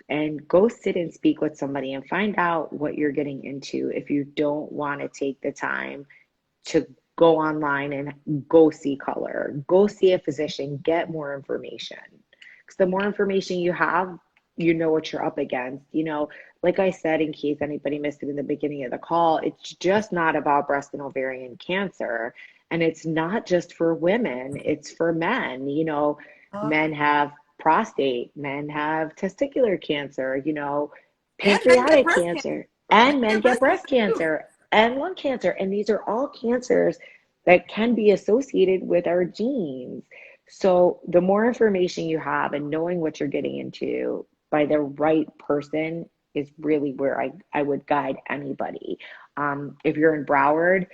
and go sit and speak with somebody and find out what you're getting into if you don't want to take the time to go online and go see color, go see a physician, get more information. Because the more information you have, you know what you're up against. Like I said, in case anybody missed it in the beginning of the call, it's just not about breast and ovarian cancer. And it's not just for women, it's for men. Uh, Men have prostate, men have testicular cancer, and men get pancreatic breast cancer. cancer, Men and men get get breast breast cancer too. cancer and lung cancer. And these are all cancers that can be associated with our genes. So the more information you have and knowing what you're getting into by the right person is really where I would guide anybody. If you're in Broward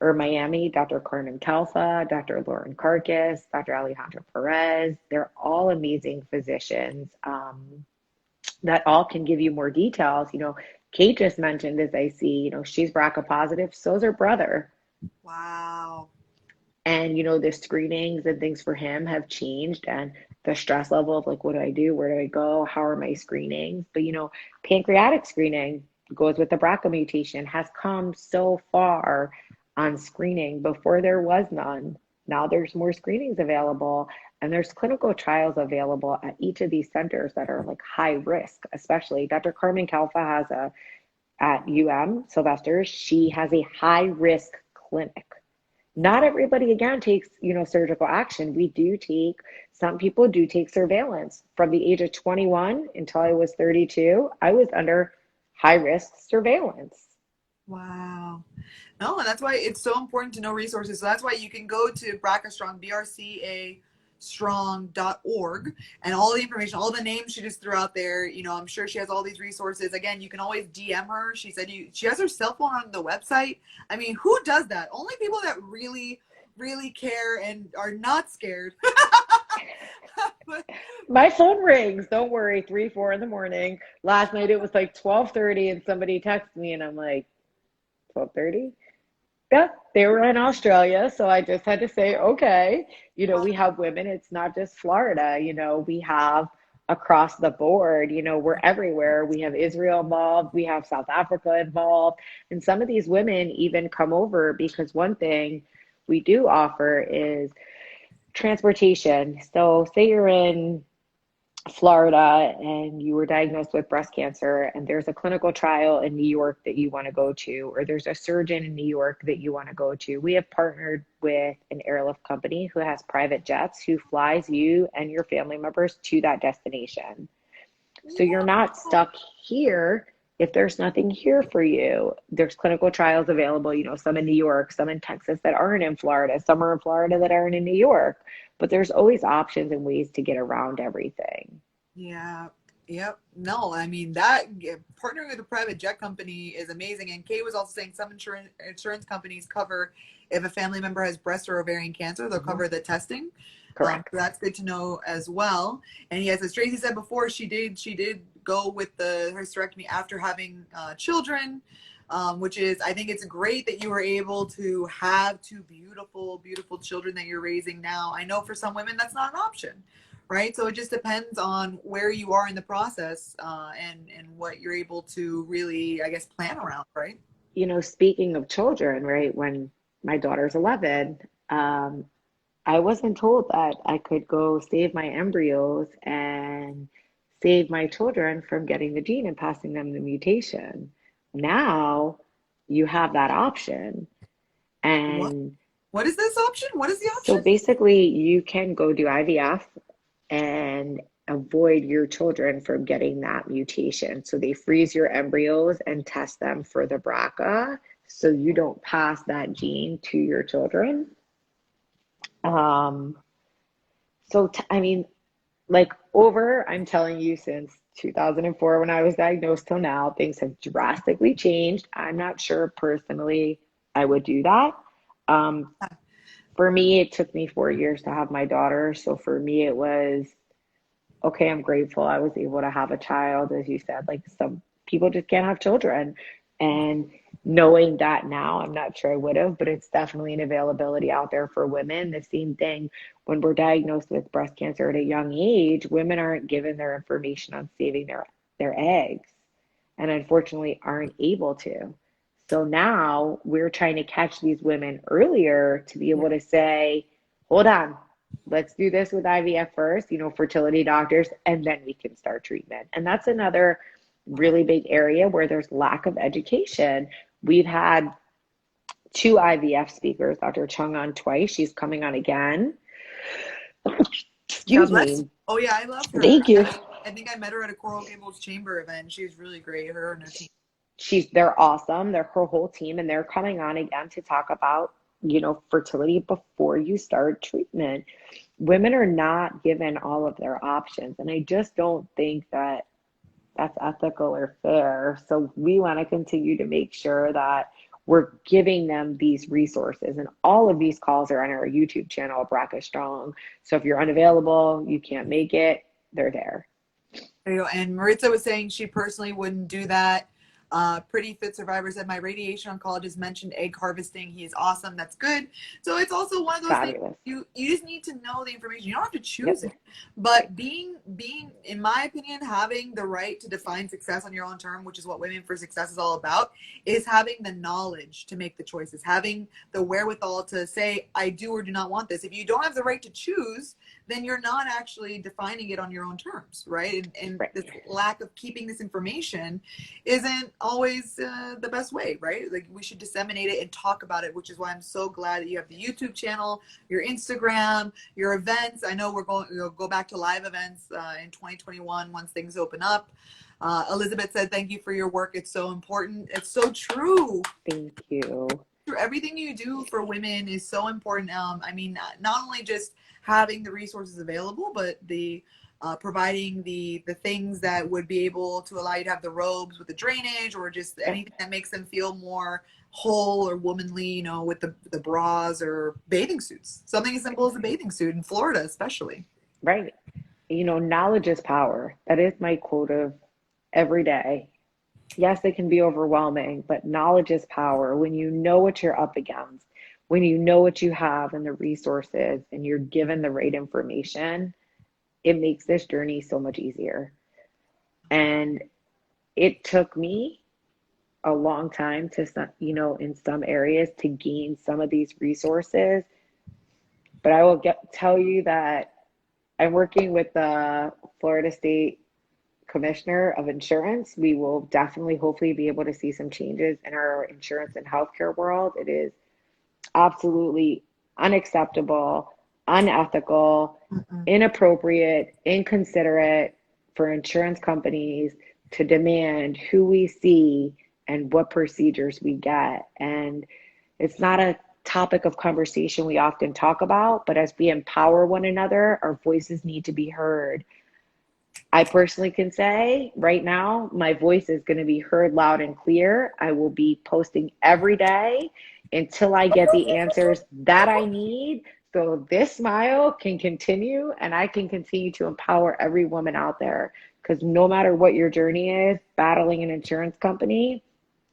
or Miami, Dr. Carmen Calfa, Dr. Lauren Karkas, Dr. Alejandro Perez, they're all amazing physicians that all can give you more details. Kate just mentioned, as I see, she's BRCA positive, so's her brother. Wow. And, the screenings and things for him have changed, and the stress level of like, what do I do? Where do I go? How are my screenings? But, pancreatic screening goes with the BRCA mutation, has come so far on screening. Before there was none. Now there's more screenings available, and there's clinical trials available at each of these centers that are like high risk, especially Dr. Carmen Calfa has at Sylvester, she has a high risk clinic. Not everybody again takes surgical action. Some people do take surveillance. From the age of 21 until I was 32, I was under high risk surveillance. Wow. No, and that's why it's so important to know resources. So that's why you can go to BRCA Strong, BRCA strong.org, and all the information, all the names she just threw out there. I'm sure she has all these resources. Again, you can always DM her. She said she has her cell phone on the website. I mean, who does that? Only people that really, really care and are not scared. but, My phone rings, don't worry, 3, 4 in the morning. Last night it was like 12:30 and somebody texted me and I'm like, 12:30? Yeah, they were in Australia, so I just had to say, okay. We have women, it's not just Florida, we have across the board, we're everywhere. We have Israel involved, we have South Africa involved, and some of these women even come over because one thing we do offer is transportation. So say you're in Florida and you were diagnosed with breast cancer and there's a clinical trial in New York that you want to go to, or there's a surgeon in New York that you want to go to, we have partnered with an airlift company who has private jets who flies you and your family members to that destination. So you're not stuck here if there's nothing here for you. There's clinical trials available, some in New York, some in Texas that aren't in Florida, some are in Florida that aren't in New York. But there's always options and ways to get around everything. Yeah. Yep. No, I mean partnering with a private jet company is amazing. And Kay was also saying some insurance companies cover if a family member has breast or ovarian cancer, they'll cover the testing. Correct. So that's good to know as well. And yes, as Tracy said before, she did go with the hysterectomy after having children, which is, I think it's great that you were able to have two beautiful, beautiful children that you're raising now. I know for some women that's not an option, right? So it just depends on where you are in the process, and what you're able to really, I guess, plan around, right? Speaking of children, right, when my daughter's 11, I wasn't told that I could go save my embryos and save my children from getting the gene and passing them the mutation. Now you have that option. What And what is this option? What is the so option? basically, you can go do IVF and avoid your children from getting that mutation. So they freeze your embryos and test them for the BRCA so you don't pass that gene to your children. Um, I mean, like I'm telling you, since 2004 when I was diagnosed till now, things have drastically changed. I'm not sure personally I would do that. Um, for me, it took me 4 years to have my daughter. So for me, it was okay, I'm grateful I was able to have a child. As you said, like some people just can't have children. And knowing that now, I'm not sure I would have, but it's definitely an availability out there for women. The same thing when we're diagnosed with breast cancer at a young age, women aren't given their information on saving their eggs and unfortunately aren't able to. So now we're trying to catch these women earlier to be able to say, hold on, let's do this with IVF first, fertility doctors, and then we can start treatment. And that's another really big area where there's lack of education. We've had two IVF speakers, Dr. Chung on twice. She's coming on again. God Excuse bless you. me. Oh yeah, I love her. Thank you. I think I met her at a Coral Gables Chamber event. She's really great. Her and her team. They're awesome. They're her whole team, and they're coming on again to talk about, fertility before you start treatment. Women are not given all of their options, and I just don't think that that's ethical or fair. So we want to continue to make sure that we're giving them these resources. And all of these calls are on our YouTube channel, BRCA Strong. So if you're unavailable, you can't make it, they're there. There you go. And Maritza was saying she personally wouldn't do that. Pretty Fit Survivor said, my radiation oncologist mentioned egg harvesting. He is awesome. That's good. So it's also one of those Fabulous. things you just need to know the information. You don't have to choose Yep. it. But being, in my opinion, having the right to define success on your own term, which is what Women for Success is all about, is having the knowledge to make the choices, having the wherewithal to say, I do or do not want this. If you don't have the right to choose, then you're not actually defining it on your own terms, right? And Right. this lack of keeping this information isn't always the best way, right? Like we should disseminate it and talk about it, which is why I'm so glad that you have the YouTube channel, your Instagram, your events. I know we'll go back to live events in 2021 once things open up. Elizabeth said, thank you for your work. It's so important. It's so true. Thank you. Everything you do for women is so important. I mean, not only just having the resources available, but the providing the things that would be able to allow you to have the robes with the drainage, or just anything that makes them feel more whole or womanly, with the bras or bathing suits. Something as simple as a bathing suit in Florida, especially. Right. Knowledge is power. That is my quote of every day. Yes, it can be overwhelming, but knowledge is power. When you know what you're up against, when you know what you have and the resources, and you're given the right information, it makes this journey so much easier. And it took me a long time to, in some areas to gain some of these resources. But I will tell you that I'm working with the Florida State Commissioner of Insurance. We will definitely, hopefully, be able to see some changes in our insurance and healthcare world. It is absolutely unacceptable, unethical, inappropriate, inconsiderate for insurance companies to demand who we see and what procedures we get. And it's not a topic of conversation we often talk about, but as we empower one another, our voices need to be heard. I personally can say right now, my voice is going to be heard loud and clear. I will be posting every day until I get the answers that I need, so this smile can continue and I can continue to empower every woman out there. Because no matter what your journey is, battling an insurance company,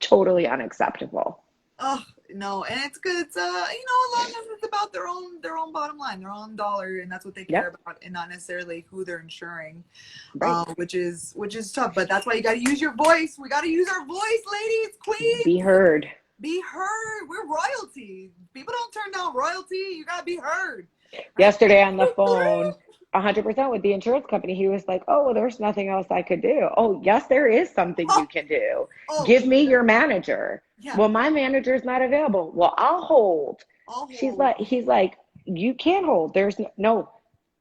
totally unacceptable. Oh no, and it's good. It's a lot of times it's about their own bottom line, their own dollar, and that's what they care about, and not necessarily who they're insuring, Right. which is tough. But that's why you got to use your voice. We got to use our voice, ladies, queens. Be heard. Be heard. We're royalty. People don't turn down royalty. You got to be heard. Right? Yesterday on the phone, 100% with the insurance company, he was like, oh, well, there's nothing else I could do. Oh, yes, there is something you can do. Give me your manager. Yeah. Well, my manager's not available. Well, I'll hold. He's like, you can't hold. There's no,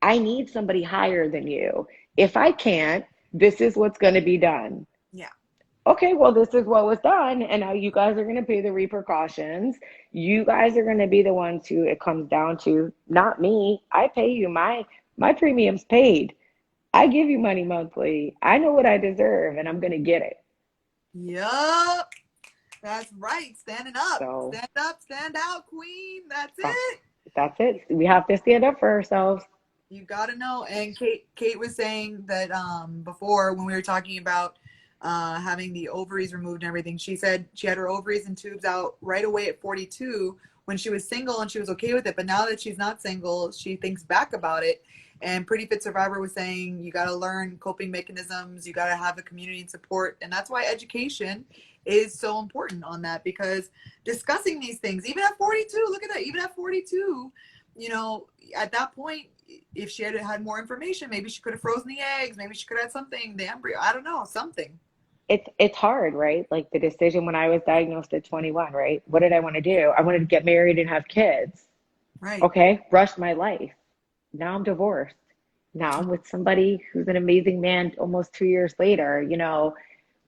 I need somebody higher than you. If I can't, this is what's going to be done. Yeah. Okay, well, this is what was done, and now you guys are going to pay the repercussions. You guys are going to be the ones who it comes down to, not me. I pay you. My premium's paid. I give you money monthly. I know what I deserve and I'm going to get it. Yup. That's right. Standing up. So Stand up, stand out, queen. That's that, it. that's it. We have to stand up for ourselves. You gotta know. And Kate was saying that before when we were talking about having the ovaries removed and everything, she said she had her ovaries and tubes out right away at 42 when she was single and she was okay with it. But now that she's not single, she thinks back about it. And Pretty Fit Survivor was saying you got to learn coping mechanisms, you got to have a community and support. And that's why education is so important on that, because discussing these things, even at 42, look at that, even at 42, you know, at that point, if she had more information, maybe she could have frozen the eggs, maybe she could have had something, the embryo, I don't know, something. It's hard, right? Like the decision when I was diagnosed at 21, right? What did I want to do? I wanted to get married and have kids. Right. Okay, rushed my life. Now I'm divorced. Now I'm with somebody who's an amazing man almost 2 years later.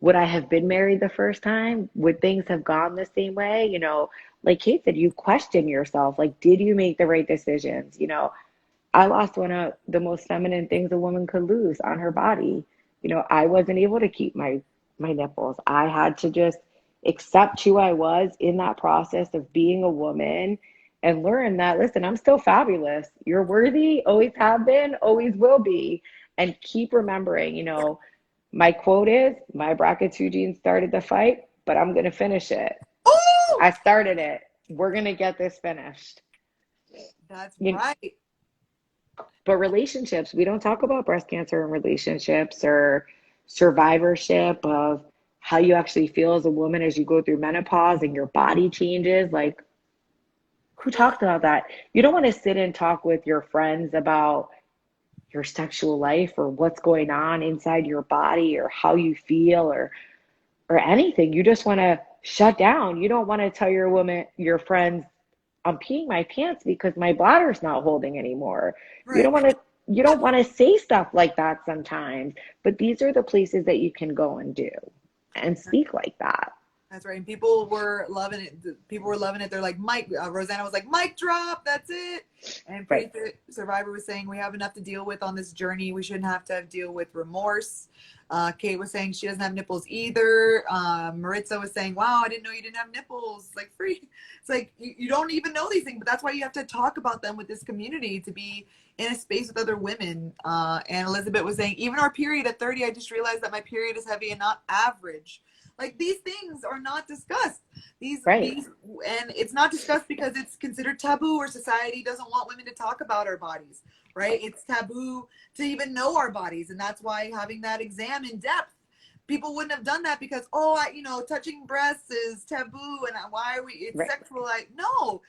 Would I have been married the first time? Would things have gone the same way? Like Kate said, you question yourself. Like, did you make the right decisions? I lost one of the most feminine things a woman could lose on her body. I wasn't able to keep my nipples. I had to just accept who I was in that process of being a woman and learn that, listen, I'm still fabulous. You're worthy, always have been, always will be. And keep remembering, my quote is, my BRCA2 gene started the fight, but I'm going to finish it. Oh, I started it. We're going to get this finished. that's You, right. But relationships, we don't talk about breast cancer and relationships or survivorship of how you actually feel as a woman as you go through menopause and your body changes. Like, who talks about that? You don't want to sit and talk with your friends about your sexual life or what's going on inside your body or how you feel or anything. You just want to shut down. You don't want to tell your friends, I'm peeing my pants because my bladder's not holding anymore. You Right. don't want to you don't want to say stuff like that sometimes, but these are the places that you can go and do and speak like that. That's right. And people were loving it. People were loving it. They're like, Mike, Rosanna was like, mic drop. That's it. And Pretty Right. Fit Survivor was saying, we have enough to deal with on this journey. We shouldn't have to deal with remorse. Kate was saying she doesn't have nipples either. Maritza was saying, wow, I didn't know you didn't have nipples. Like, free. It's like, you don't even know these things, but that's why you have to talk about them with this community, to be in a space with other women. And Elizabeth was saying, even our period at 30, I just realized that my period is heavy and not average. Like, these things are not discussed. Right. And it's not discussed because it's considered taboo, or society doesn't want women to talk about our bodies, right? It's taboo to even know our bodies. And that's why having that exam in depth, people wouldn't have done that because, touching breasts is taboo. And why are it's Right. sexual. Like, no,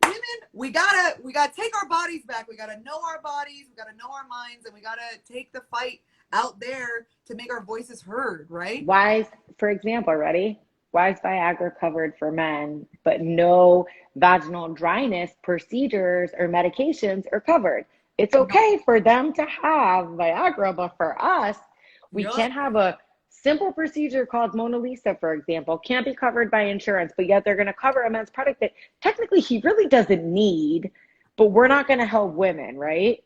women, we gotta take our bodies back. We gotta know our bodies. We gotta know our minds, and we gotta take the fight out there to make our voices heard, right? Why is, for example, ready? Why is Viagra covered for men, but no vaginal dryness procedures or medications are covered? It's No. okay for them to have Viagra, but for us, we Yup. can't have a simple procedure called Mona Lisa, for example, can't be covered by insurance, but yet they're going to cover a men's product that technically he really doesn't need, but we're not going to help women, right?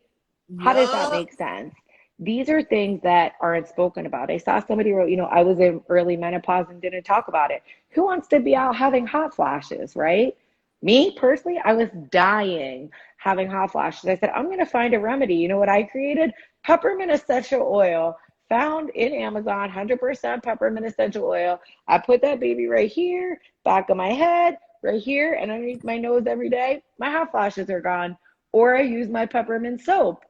How does that Yup. make sense? These are things that aren't spoken about. I saw somebody wrote, I was in early menopause and didn't talk about it. Who wants to be out having hot flashes, right? Me personally, I was dying having hot flashes. I said, I'm going to find a remedy. You know what I created? Peppermint essential oil, found in Amazon, 100% peppermint essential oil. I put that baby right here, back of my head, right here, and underneath my nose every day. My hot flashes are gone. Or I use my peppermint soap.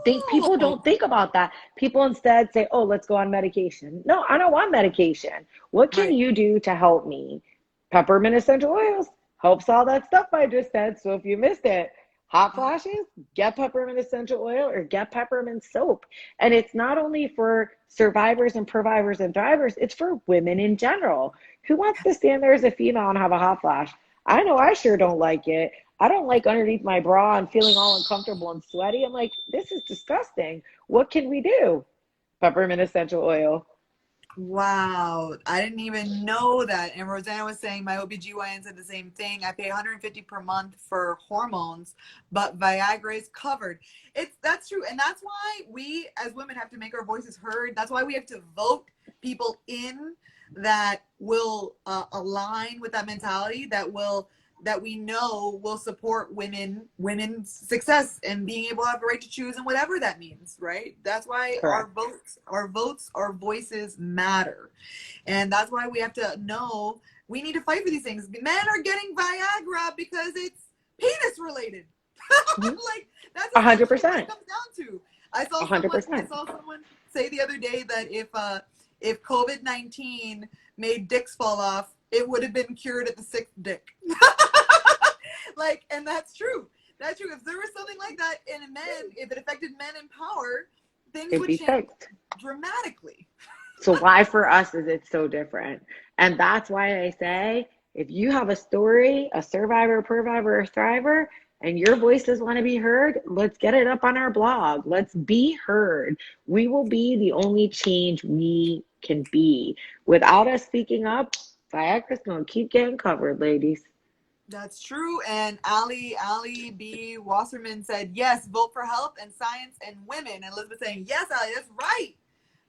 People Oh, don't think about that. People instead say, oh, let's go on medication. No, I don't want medication. What can right. you do to help me? Peppermint essential oils helps all that stuff I just said. So if you missed it, hot flashes, get peppermint essential oil or get peppermint soap. And it's not only for survivors and providers and thrivers, it's for women in general. Who wants to stand there as a female and have a hot flash? I know I sure don't like it. I don't like underneath my bra and feeling all uncomfortable and sweaty. I'm like, this is disgusting. What can we do? Peppermint essential oil. Wow, I didn't even know that. And Rosanna was saying my OBGYN said the same thing. I pay 150 per month for hormones, but Viagra is covered. That's true. And that's why we as women have to make our voices heard. That's why we have to vote people in that will align with that mentality, that we know will support women's success and being able to have a right to choose and whatever that means, right? That's why Correct. our voices matter. And that's why we have to know we need to fight for these things. Men are getting Viagra because it's penis related. Mhm. Like that's A hundred essentially what it percent. comes down to. A hundred I percent. saw someone say the other day that if COVID-19 made dicks fall off, it would have been cured at the sixth dick. Like, and that's true. That's true. If there was something like that in men, if it affected men in power, things It'd would be change fixed. dramatically. So why for us is it so different? And that's why I say, if you have a story, a survivor, pervivor, or thriver, and your voices want to be heard, let's get it up on our blog. Let's be heard. We will be the only change we can be. Without us speaking up, Viagra's going to keep getting covered, ladies. That's true. And Ali B. Wasserman said, yes, vote for health and science and women. And Elizabeth saying, yes, Ali, that's right.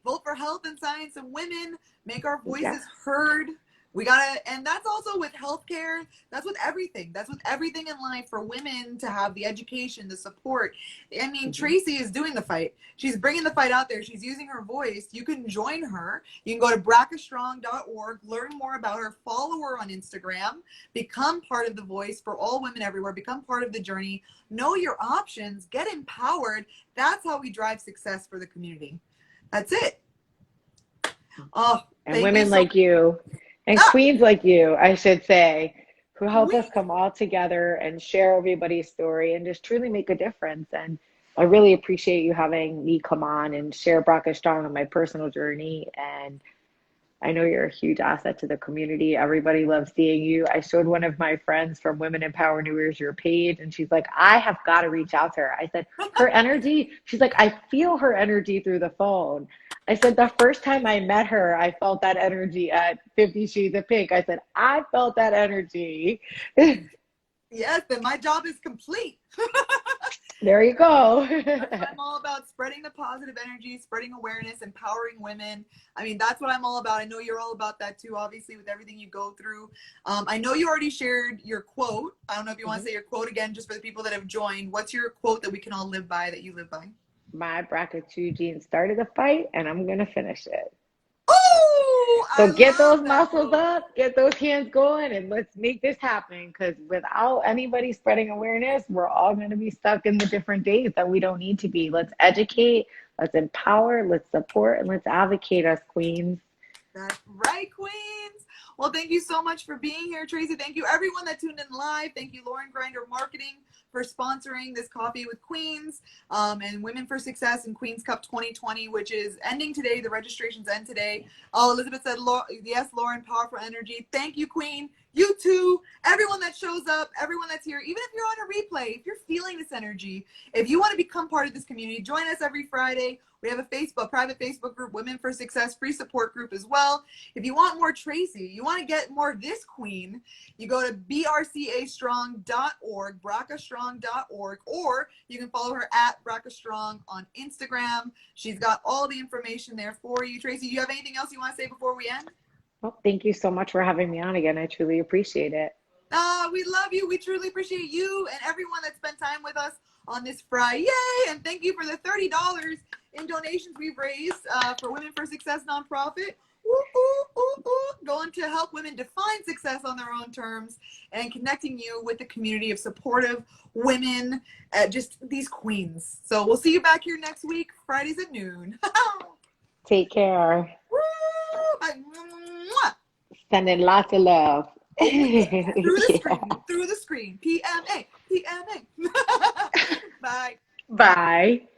Vote for health and science and women. Make our Yes. voices heard. We gotta, and that's also with healthcare. That's with everything. That's with everything in life for women to have the education, the support. I mean, Mm-hmm. Tracy is doing the fight. She's bringing the fight out there. She's using her voice. You can join her. You can go to brackastrong.org, learn more about her, follow her on Instagram, become part of the voice for all women everywhere, become part of the journey, know your options, get empowered. That's how we drive success for the community. That's it. Oh, And thank you women so like you, and much. queens like you, I should say, who help Queen. us come all together and share everybody's story and just truly make a difference. And I really appreciate you having me come on and share Brock Strong on my personal journey. And I know you're a huge asset to the community. Everybody loves seeing you. I showed one of my friends from Women Empower New Year's your page, and she's like, I have got to reach out to her. I said, her energy, she's like, I feel her energy through the phone. I said, the first time I met her, I felt that energy at 50 Shades of Pink. I said, I felt that energy. Yes, then my job is complete. There you go. That's what I'm all about, spreading the positive energy, spreading awareness, empowering women. I mean, that's what I'm all about. I know you're all about that too, obviously, with everything you go through. I know you already shared your quote. I don't know if you want to say your quote again, just for the people that have joined. What's your quote that we can all live by, that you live by? My bracket 2 gene started a fight, and I'm going to finish it. Oh, I So get those love that muscles quote. up, get those hands going, and let's make this happen. Because without anybody spreading awareness, we're all going to be stuck in the different days that we don't need to be. Let's educate, let's empower, let's support, and let's advocate us, queens. That's right, Queens. Well, thank you so much for being here, Tracy. Thank you, everyone that tuned in live. Thank you, Lauren Grinder Marketing, for sponsoring this Coffee with Queens, and Women for Success and Queens Cup 2020, which is ending today. The registrations end today. Oh, Elizabeth said, yes, Lauren, powerful energy. Thank you, Queen. You too. Everyone that shows up, everyone that's here, even if you're on a replay, if you're feeling this energy, if you want to become part of this community, join us every Friday. We have a private Facebook group, Women for Success, free support group as well. If you want more Tracy, you want to get more of this queen, you go to brcastrong.org, brackastrong.org, or you can follow her at brackastrong on Instagram. She's got all the information there for you. Tracy, you have anything else you want to say before we end? Well, thank you so much for having me on again. I truly appreciate it. We love you. We truly appreciate you and everyone that spent time with us on this Friday. And thank you for the $30 in donations we've raised for Women for Success nonprofit. Going to help women define success on their own terms and connecting you with the community of supportive women, just these queens. So we'll see you back here next week, Fridays at noon. Take care. Woo! Bye. Sending lots of love. Oh, through the Yeah. screen, through the screen. PMA, PMA. Bye. Bye.